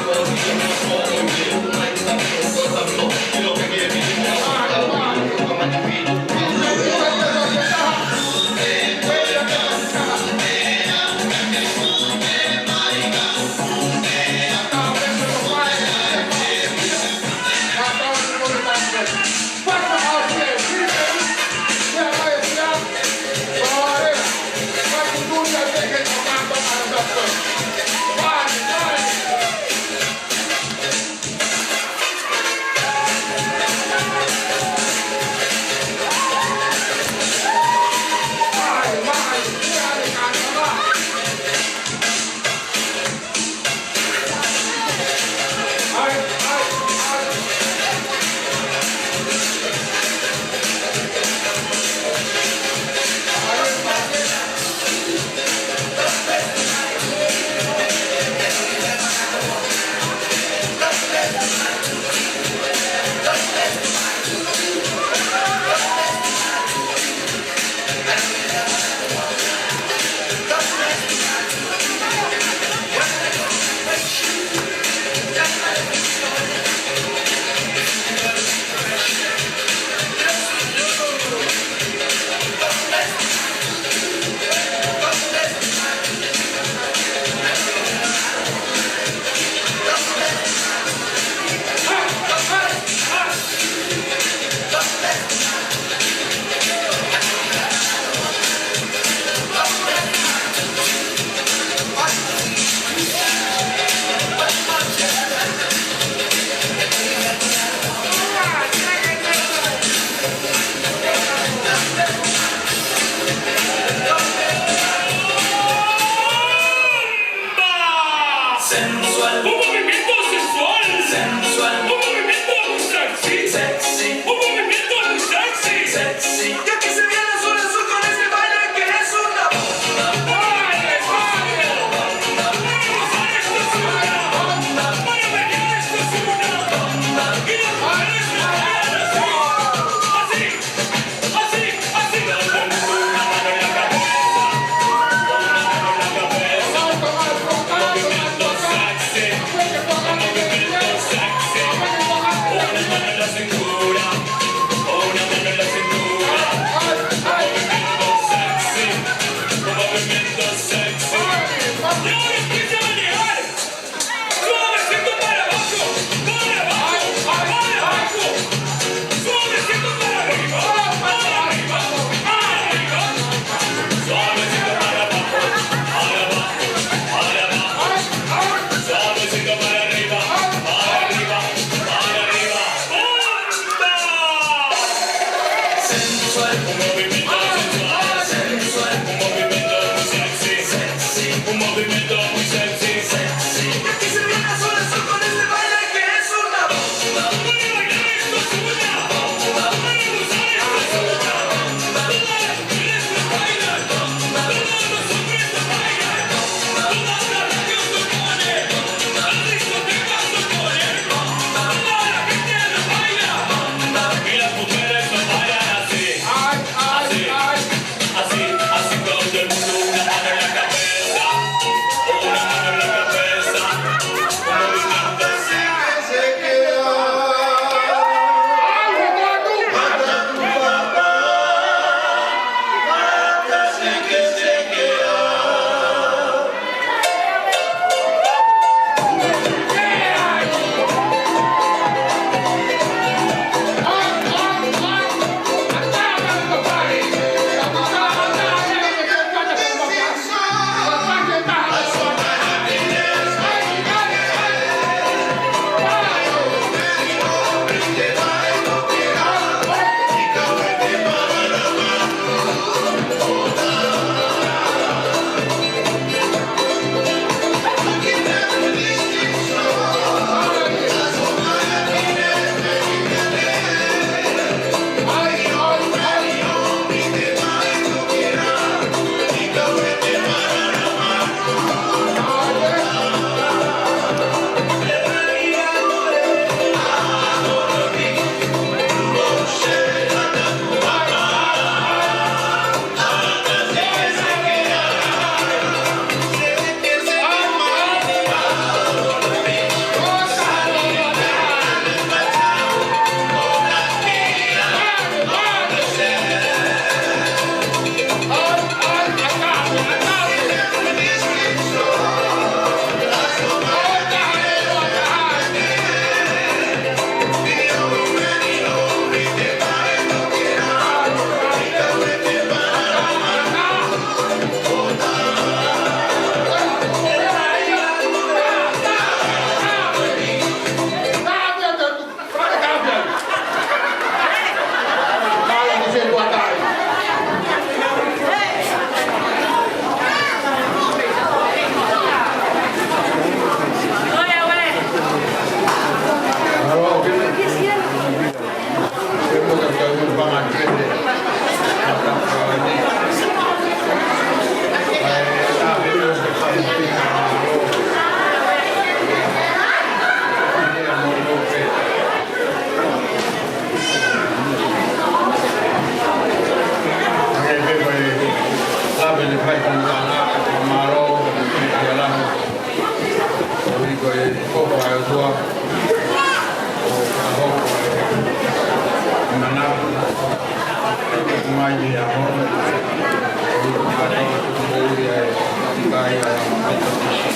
mai mai tisi.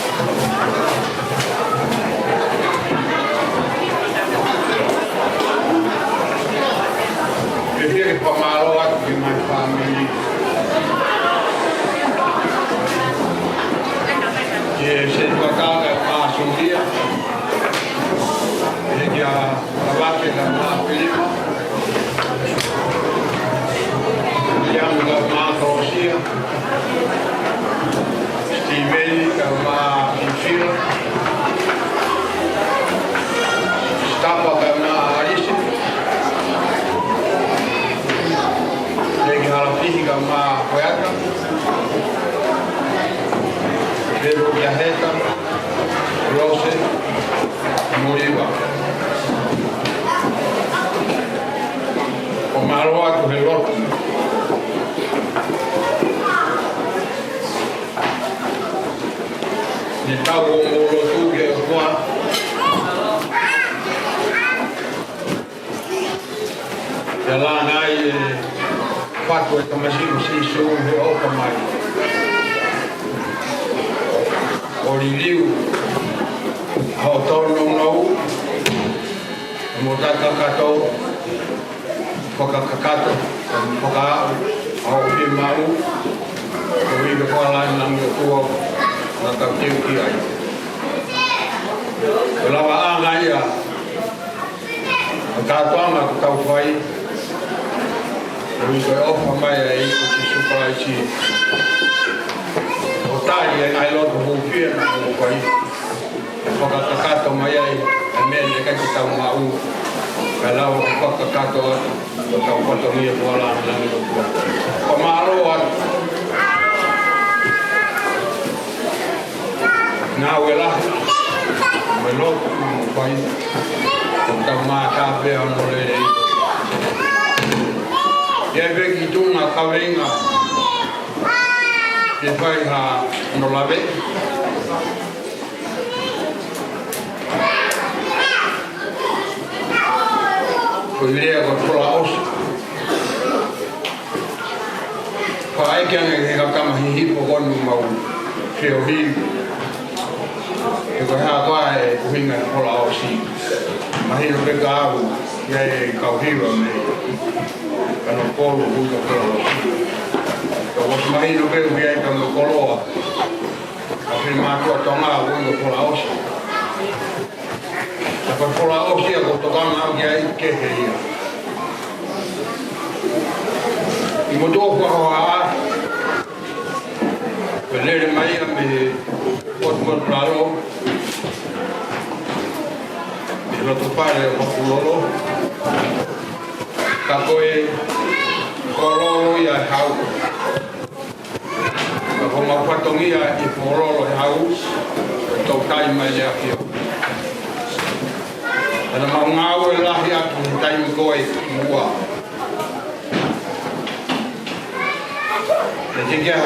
Prefiro que pamalo atu ki mai family. Que se tocar a sundia. Ele a base da ma película. Yang ma Rosia. Steven ma Infira. Stapa ma Alice. Legi halapihi ma Poyaka. Pedro Viajeta, Rose, Moriba. O malo atu he lotu. Ni tau o lotu ke o kua. Ia la ngai patu e tamasino si su he opa mai. O riliu ao tono nau mo taka katou whakakakato whakaau ao he mau o iwe whalai nang o tua na kauteu ki ai o lawa anga ia o tātuanga ko tau whai o iwe ofa mai e iko ki supai si o tai e ai loto hupia na o whai whakakakato mai ai e mea ne kai ki tau mau ka lau ki whakakato atu o tau patongia kuala nangi o tua o maaro atu ngā wela me loto o whai o tau maa kāpea no lere ia veki tunga kawenga e whai ha no lawe. Ko irea ko tola osa. Ko aike anga he kakama hihipo konu mau whio hiu. E ko hea toa e kuhinga na tola osi. Mahino peka au ia e kau hiwa me kano kolu huka tola osi. Ko mahino peka ia e kano koloa. A whiri mātua tonga huka tola osi. Ko tola osi a ko tokanga au ia i kehe ia. I mo tōkua hoa a. Ko lere mai a me potumar praro. Me roto pare o makulolo. Ka koe kororo ia e hau. Ka ko maupatongia i kororo e hau. Tau tai mai lea pio. Ana maungau e lahi atu ni taimi koe mua. E te kia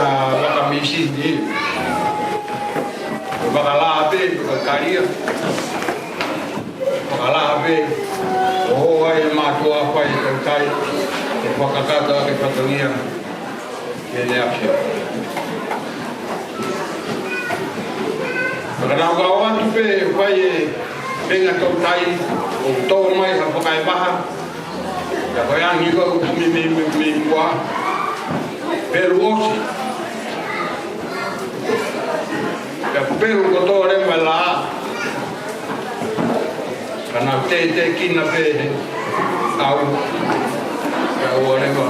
waka misi ni. E waka laa pe, waka karia. Waka laa pe. O hoa e mātua whai e tau tai. E whakakata ake whatangia. E ne apia. Waka nau kau atu pe, whai e venga tau tai. O tō mai ha whakai maha. Ka koe angi kau mi mua. Peru osi. Ka peru koto rewa la. Ka nau te kina pehe. Au. Ka ua rewa.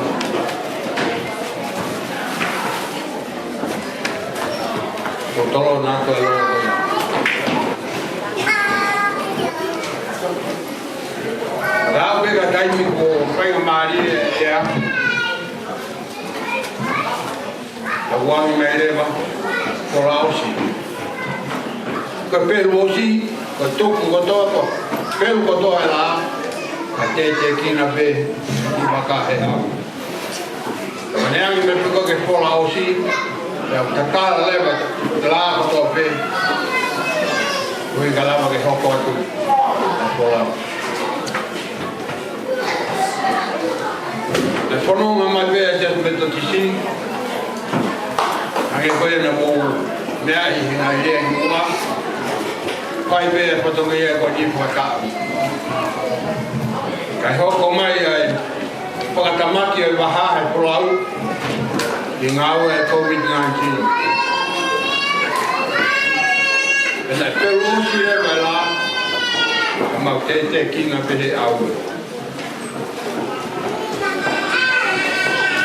Ko tolo nāko e loko ia. Rau peka taimi ko whainga maari e a. Ka wangi mei rewa, ko rausi. Ka peru osi, ka tuku kotoa ko, peru kotoa e la, ka te kina pe, i waka e au. Ka neangi me puka ke pola osi, ka takara lewa, te la kotoa pe, kui ka lama ke hoko atu, ka pola. Le whanonga mai pēa te me to tisi, ange koe na mō mea I hinga I lea mua. Pai pēr patonga ia ko ni puata. Kai hoko mai ai whakatamaki ai waha e polau I ngāua e COVID-19. E nei peru usi e mai la, e mau te kinga pehe au.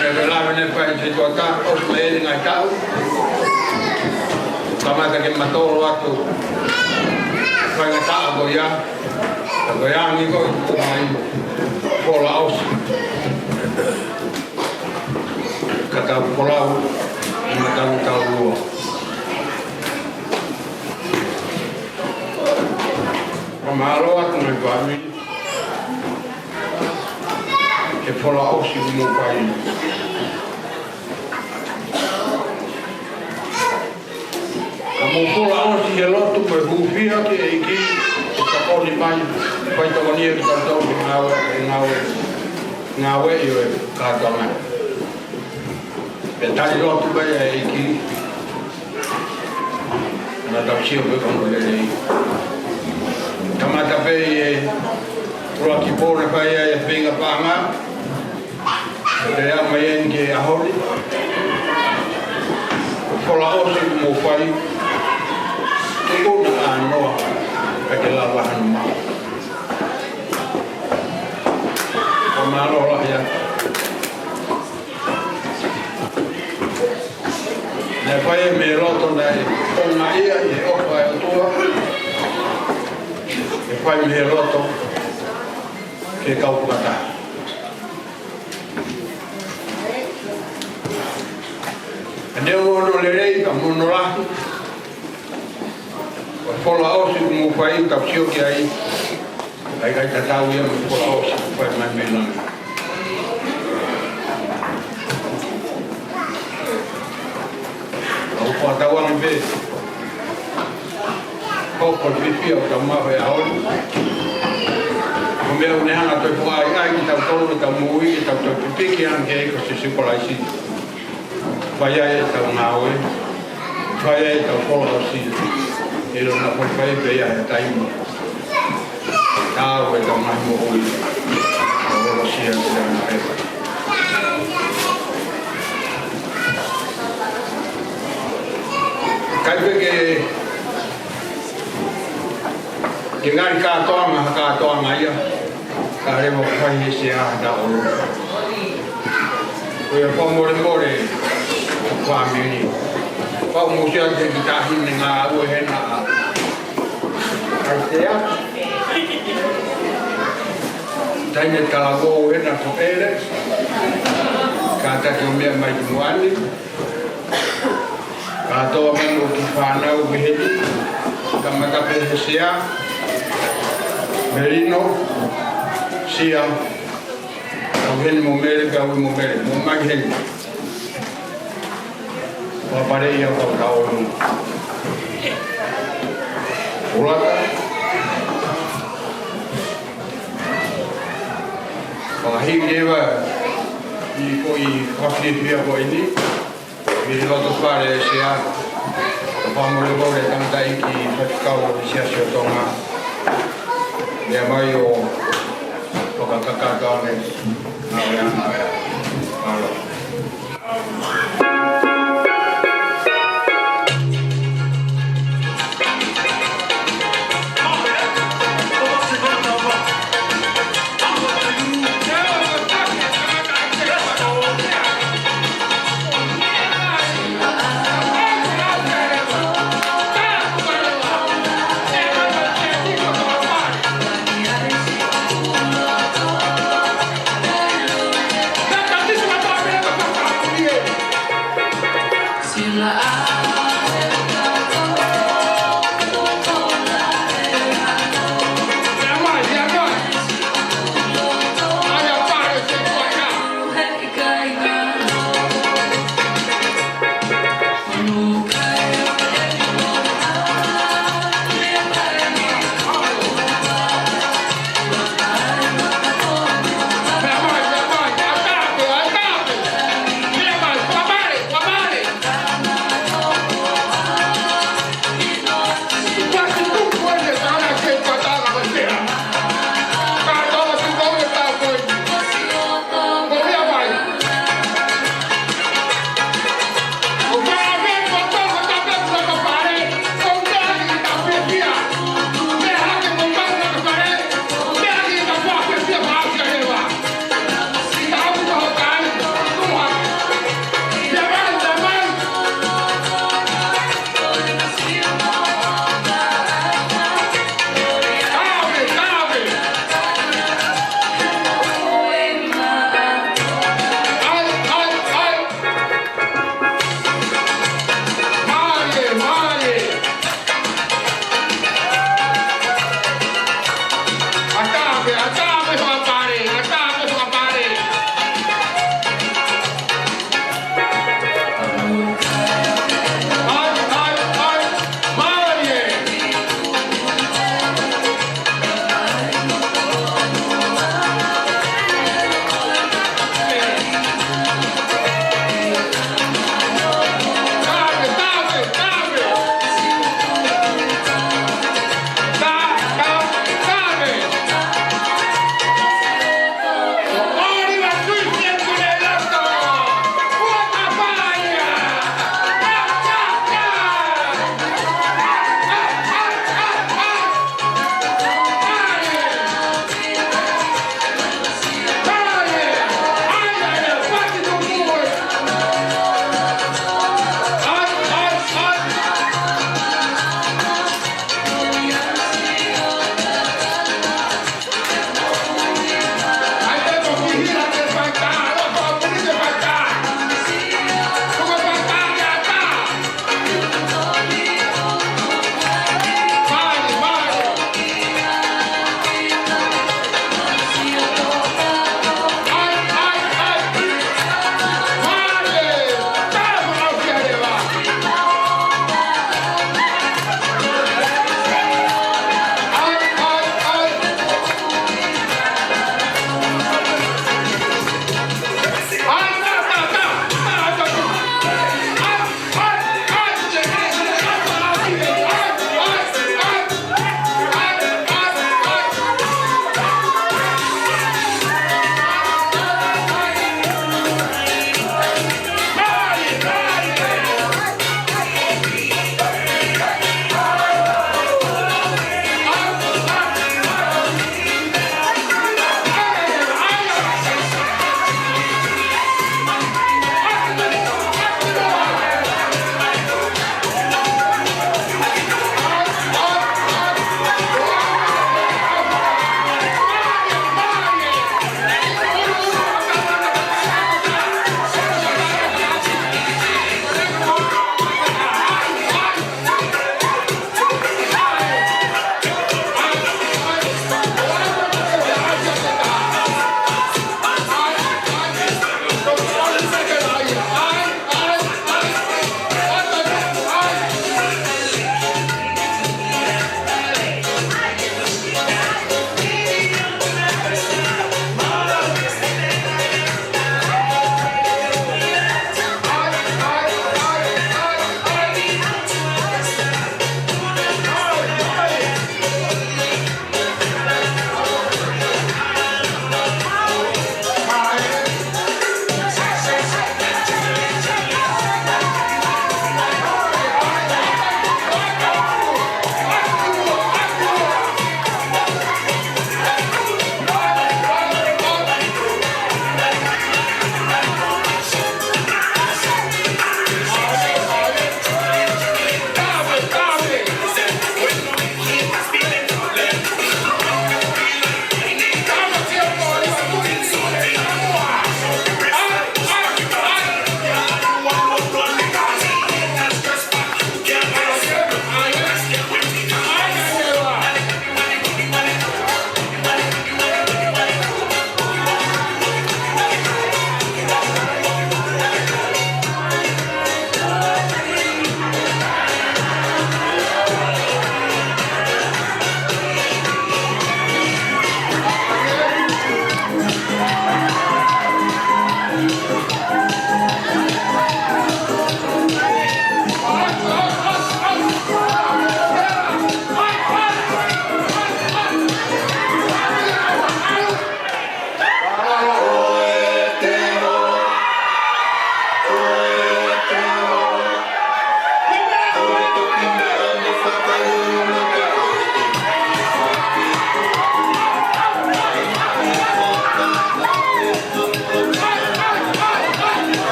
E me la mene pai te tuaka, os me eri ngai tau. Tamata ke matoro atu, pai ngai taa goia. A goia ni ko I mai pola osi. Kata polau, I matau tau lua. Pamalo atu me pami. E pola osi mo pai. Kamu pola osi he lotu me hufia ke eiki. Ka poni pai. Pai tawani e tau ngawe I o e kātonga. E tari lotu pai e eiki. Nā tau sio pe kongo le rei. Tamata pei e rua ki pōne pai e whenga pānga. Te rea mai en ke ahori. Kola osi mo pai. Te kona ānoa. Ka ke la wahanu mau. O maro lahi atu. Ne pai e me roto nei konga ia I opa e otua. E pai me roto ke kaupata. E neo ono le rei ka mono rahi. O pola osi mo pai ka psio ki ai. Ai kai tatau ia mo pola osi pai mai me nami. O pātawani pē. Koko pipi o ka maho e aoli. O mea unehanga toi pua ai ki tau tolu, tau mui, ki tau tau pipiki anke e ko se sikolaisi. Whai ai e tau ngāoe. Whai ai e tau kola o si. E rona whai pē ia e taima. Tāo e tau mahi mo hui. O rolo si a te ana e. Kai peke ke ngari kātoanga ia ka rewa whai se a da oro. Ko ia whamore whamiri. Whau musia te ki tahine ngā ue hena a. Kai te a. Taine talago hena ko ere. Ka taki o mea mai ki muani. Katoa menu ki whanau miheti, kamaka pehe sea, merino, sia, au heni mo mere, ka ui mo mere, mo mai heni. Wapare ia kau kau unu. Uraka. Wakahi rewa, I ko I whakiripia ko ini. I roto whare sea, o whamore kore tangata I ki whatikau o sia sio tonga. Mea mai o whakakakakane, ngāwea. Alo. That's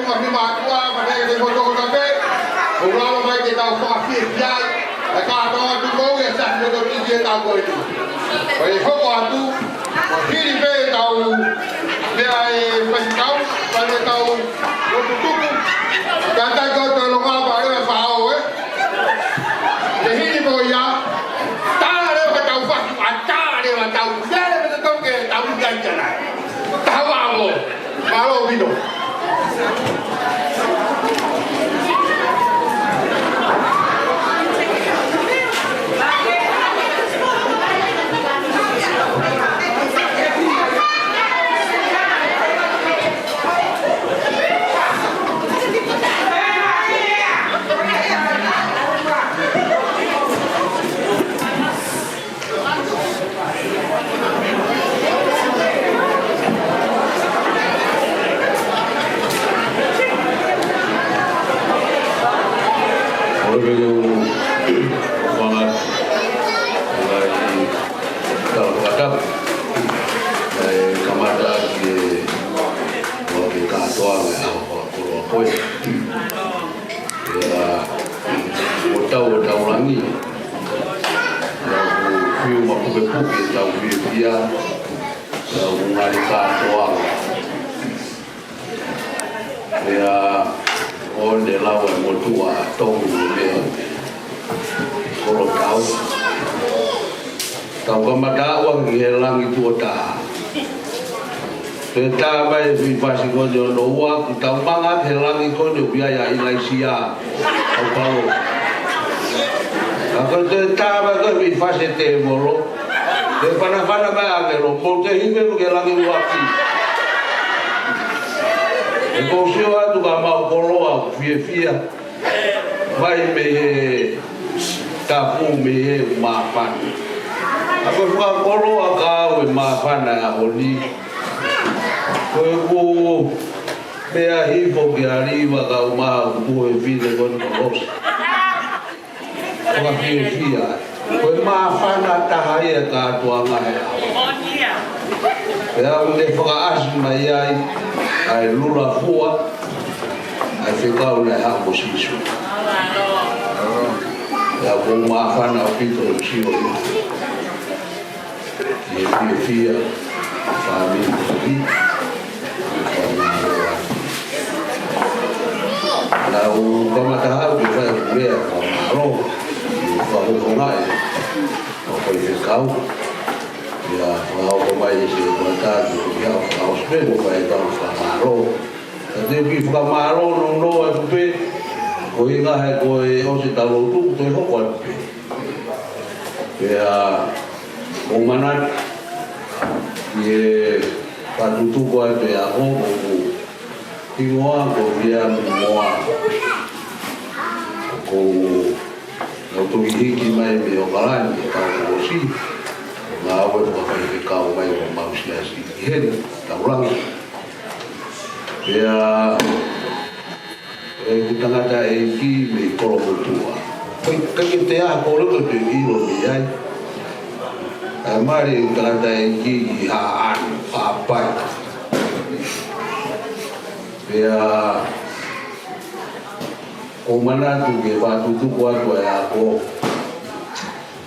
mga pimatua, manay de mo to kape. Ora mai ke tau fa fi ya. Ka to tu ko ya sa no to ti ta ko ni. Pai ho ko tu. Ki ri pe tau le ai pa tau, pa le tau lo tu tu. Ka ta ko to lo ka ba le fa o eh. De hi ni bo ya. Ta le ka tau fa a ta le ma tau. Ya le ka to ke tau ga jana. Ta wa mo. Ma lo vi do. Kita mai fi pasi ko jo no wa kita manga helangi ko jo biaya ilaisia au palo ako te taba ko fi pasi te moro de pana ba ke ro mo te hibe ko helangi wa fi e ko sio atu ka ma ko lo a fia vai me ta pu me ma pan ako fa ko lo a ka we ma pan na holi Koe mea hifo ki arriba ka umaha kupu e fide koe kos. Koe fie fia. Koe maa whana tahai e ka atuanga he au. Pea unde whakaasi mai ai, ai lula fua, ai whikau nei hako sisu. Pea koe maa whana o pito o sio i. Ie fie fia, whaamini. Lau kamatahau ki whai kurea ka maro whahukongai o koi whikau ia whahau ko mai e se kuataki ki hau whahau spego whai tau whamaro ka te ki whamaro no no e kupe ko inga he koe o se talo tuku toi hoko e kupe pea o manat ki e whatutuko ai pea hoko ku Ingoa ko via moa ko no to hiki mai me o kalani ka ko si na o ko ka ka o mai o mau si asi he ta ulang ya tangata e ki me ko ko tua ka ki te a ko lo te i lo mi ai a mari tangata e ki ha an pa pa Pea o mana tu ke whatutu kua tua e ako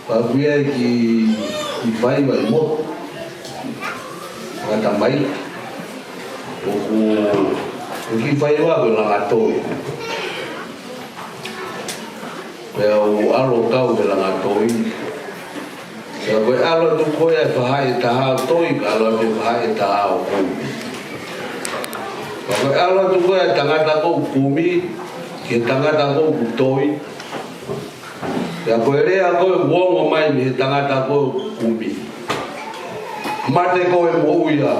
Pawhia ki whai mai mo Kata mai O ki whai wa ko langatoi Pea o alo kau ke langatoi Pea koe alo tu koe e whahai taha toi Alo te whahai taha o kumi Koe ala tu koe tangata kou kumi, ke tangata kou kutoi. Ia koe rea koe wongo mai me tangata kou kumi. Mate koe mo uia.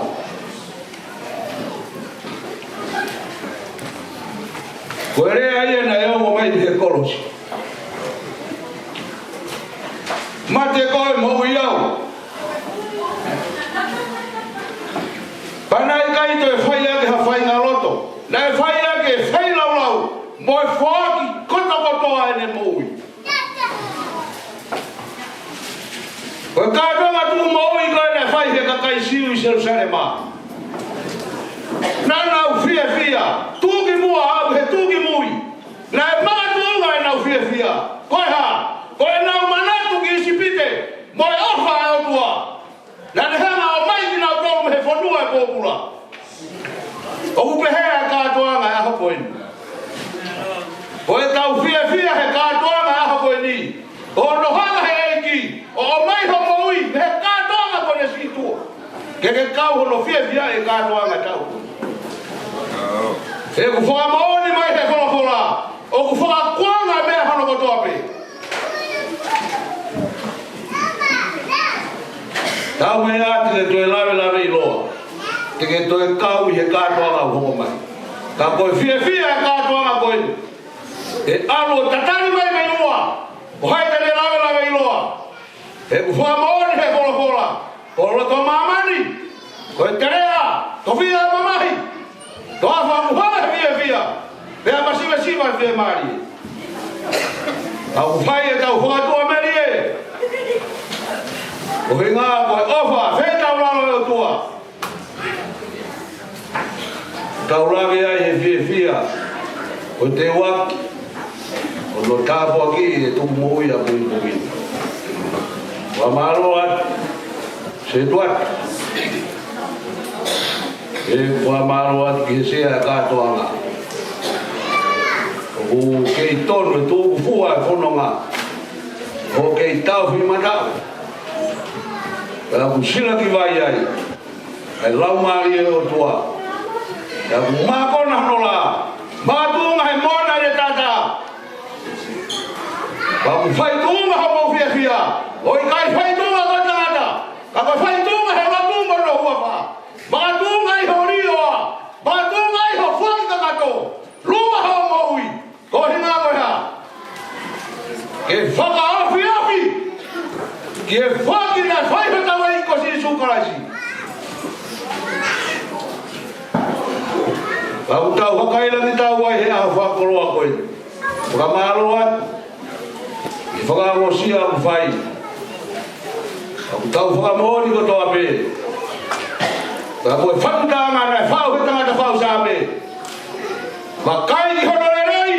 Koe rea ia na eongo mai me kolosi. Mate koe mo uia. Panai kai to e whai ake ha whai ngā loto. Na e whai ake e whai lau lau. Mo e whaaki kota kotoa e ne moui. Koe kātonga tu moui koe ne whai he kakai siu i Jerusalema. Nana u fia fia. Tūki mu kau hono fia e kātoa ngā tau. E ku whakamaoni mai he whakawhora, o ku whakakuanga mea hono kotoa pe. Tau mai ati te toe lawe I loa, te ke toe kau I he kātoa ngā hongo mai. Ka koe fia e kātoa ngā koe, e alo tatani mai ua, o haita le lawe I loa. E ku whakamaoni he whakawhora, o roto mamani, koe terea, to fia mamahi, to awha muhana he fia, pea masiwa fia maari. Au whai e tau whakatua meri e. O he ngā koe ofa, whai tau raro e o tua. Tau rave ai he fia, o te waki, o no tāpua ki e tuku mui a pui. Wa maro atu, se tuat. E wa maro atu ki he sea kātoanga. O kei tonu e tūku fua e whanonga. O kei tau whi matau. E aku sila ki vai ai. Ai lau maari e o tua. E aku mākona hanola. Mātunga he mona e tata. Aku whai tunga ha mau fia. Oi kai whai tunga ka tangata. Ka whai tunga he matunga no huafa. Mātunga I hori oa. Mātunga I ho whai kakato. Luma ha maui. Ko hinga koe ha. Ke whaka Ki e whaki na whaihatawa I ko si sukaraisi. Pau tau whakailangi tau ai he a whakoroa koe. Whakamāroa. I whakamosia aku whai. Aku tau whakamori ko toa pe. Ka koe whakutanga na whau he tangata whau sa pe. Makai ki hono le rei.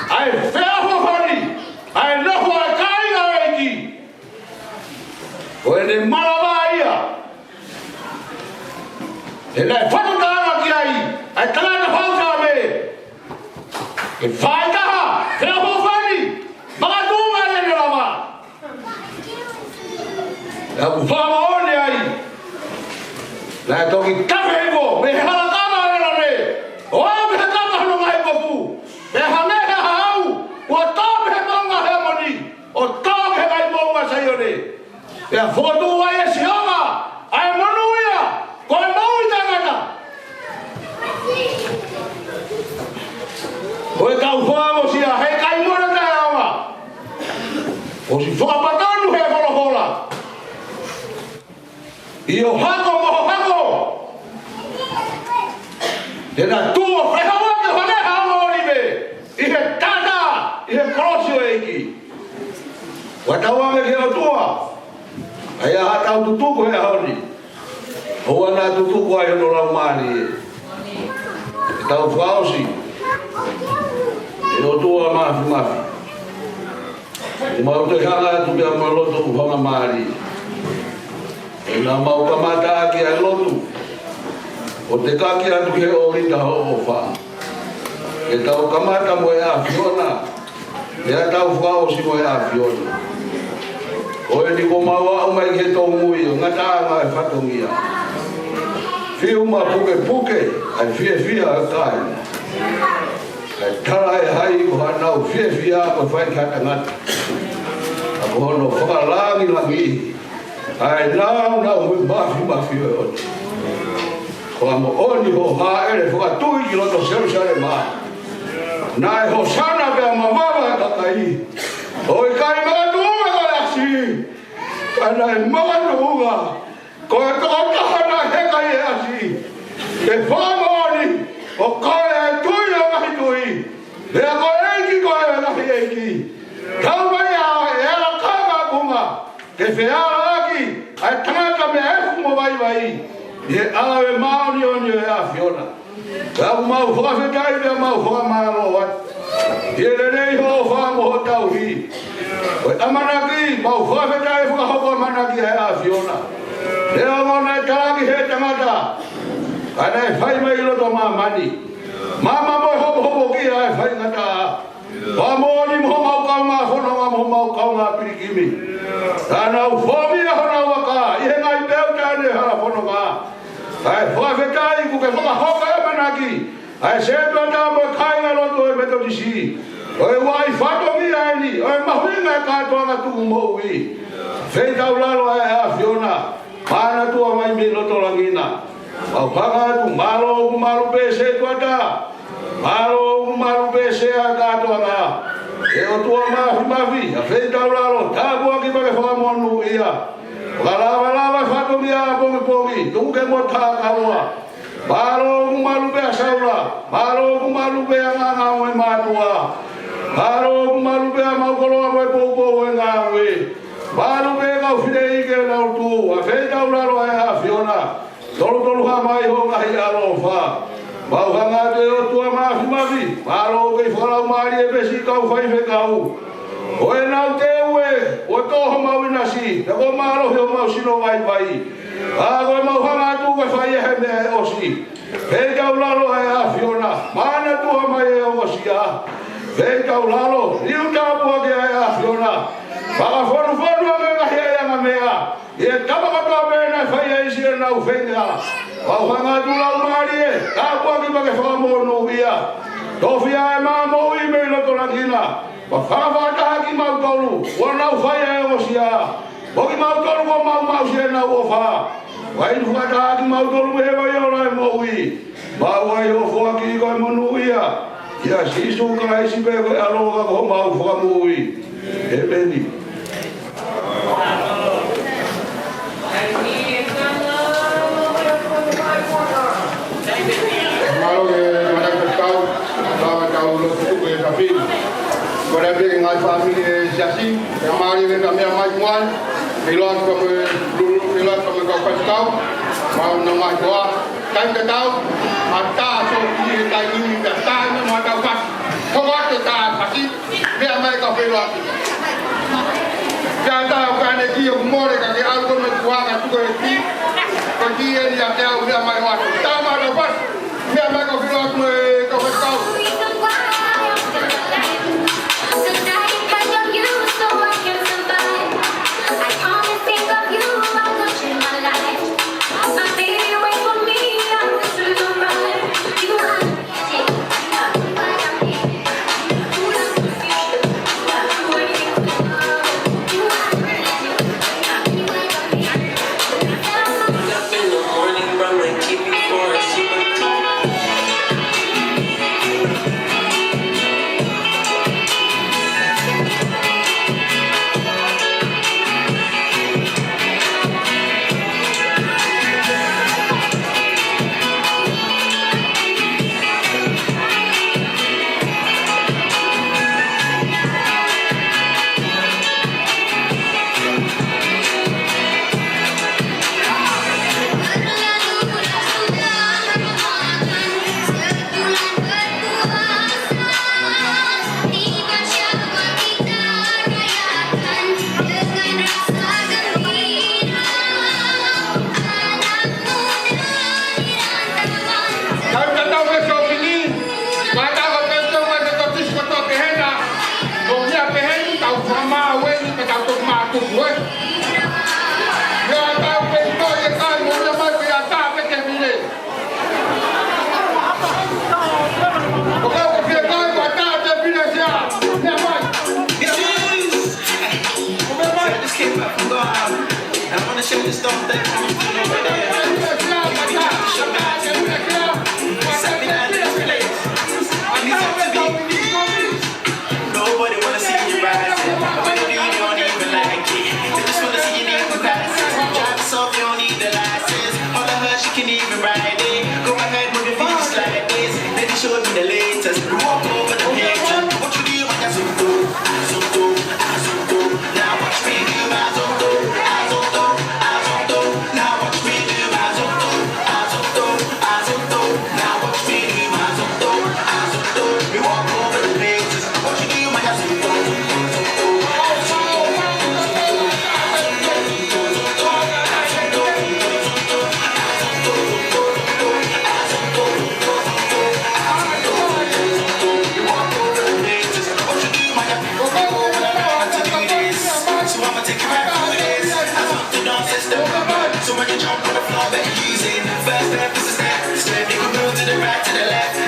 Ai whea whakari. Ai noho ai kai ngā reiki. Koe ne malawa ia. E nei whakutanga ki ai. Ai tangata whau sa pe. Ke whai taha. Whea whakari. Makatunga e ne lawa. E aku whamaone ai. Nai toki kafe hiko. Me he halakama e la re. O au me he kama hano ngai kofu. Me hane he hau. Ua tāme he maunga he moni. O tāme he ngai maunga sayone. E a whotu ai e siama. Ai monu ia. Koe mau I tangata. Koe tau whaamo sia. Hei kai mora te awa. O si whakapatanu he wholohola. I o hako moho hako. Tēnā tua whehawa ke hane hao ori me. I he tata. I he korosio eiki. Wataua me ke o tua. Ai a hatau tutuku he haoni. Hoa nā tutuku ai hono lau maari e. E tau whaosi. E o tua mafi. E mau te hanga atu ke a maloto uhanga maari. E nā mau kamata aki ai lotu. O te kaki atu ke orita ho o wha. E tau kamata mo e a Fiona. E a tau whaosi mo e a Fiona. O e ni ko maua o mai ke tau mui o ngata anga e whatongia. Whiuma puke, ai fia a kai. Ai tara e hai ko hanau fia ko whai kata ngata. A ko hono whakalangi. Ai nau hui mafi o oti. Ko amo oni ho haere whakatui ki loto Jerusalema. Nai ho sana pia mawaba e kakai. Oi kai magatunga ko asi. Kanai magatunga. Ko e kakatahana he kai e asi. E whamoni. O kai e tui o ngahi tui. Lea ko eiki ko e ngahi eiki. Tau mai a e ala kama kunga. Ke whiara aki. Ai tangata me efu mo vai. E awe maoni oni e a Fiona. Ka mau whakawhetai mea mau whakamaro wat. E le nei ho whamo ho tau hi. Koe amanaki, mau whakawhetai whakahoko amanaki e a Fiona. Lea mona e taraki he tangata. Ana e whai mai loto mamani. Mama mo hopo ki a e whai ngata. Whamoni mo mau kaunga whanonga mo mau kaunga pirikimi. Tāna u whomi a hona waka. I he ngai peo tā ku ke whakahoka e manaki. Ai se tua tā mo kai ngā loto e Methodisi. Oe wai whatongi aeni, oe mahuinga e kātoa ngā tuku mou i. Whei tau lalo e a Fiona, mana tua mai me loto langina. Au whanga atu malo ku maru pese tua tā. Malo ku maru pese a kātoa ngā. E o tua mafi, a whei tau lalo, tā kua ki pake whakamonu ia. Lava whatongi a pongi, tuke mo tā kaua. Malo ku maru pe a saura, malo ku maru pe a ngā ngā matua. Malo ku maru pe a maukoloa mai popo e ngā we. Malo pe kau whire ike nau tu, a whei tau laro e a Fiona. Tolu ha mai ho ngahi alo wha. Mau hanga te o tua mafi, malo kei whalau maari e besi kau whai whekau. Oe nau te ue, o toho mau inasi, te ko malo heo mau sino vai. A koe mau hanga tu koe whai e he mea e osi. Hei tau lalo e a Fiona, mana tuha mai e osi a. Hei tau lalo, riu tāpua ke e a Fiona. Whaka whonu a me ngahi e anga mea. E tapakatoa pēna e whai e isi e nau whenga. Mau hanga tu lau maari e, tāpua ki pake whakamono ia. Tofia e maa mou i mei loto langina. Whakawhataha ki mau tolu, ua nau whai e osi a. Hoki mau tolu ko mau si e nau o wha. Wai whakataha ki mau tolu me hewa i ola e mou i. Mau ai o whoa ki koe monu ia. Ia sisu ka isi pe koe aloha ko mau whakamu i. E meni. Malo e mana kau, bawa kau lo tuku e kapi. Kora be ngai family e siasi, yang mari be kami mai muan, pilot kami kau kau, mau nama doa, kan tahu, mata so ini tai ini dah mata pas, kau kita pasti, biar mai kau pilot. Jangan tahu kan ini dia umur kaki alkohol menjual tu kau pergi dia tahu dia mai waktu, tahu mana pas, biar mai kau pilot kau kau. left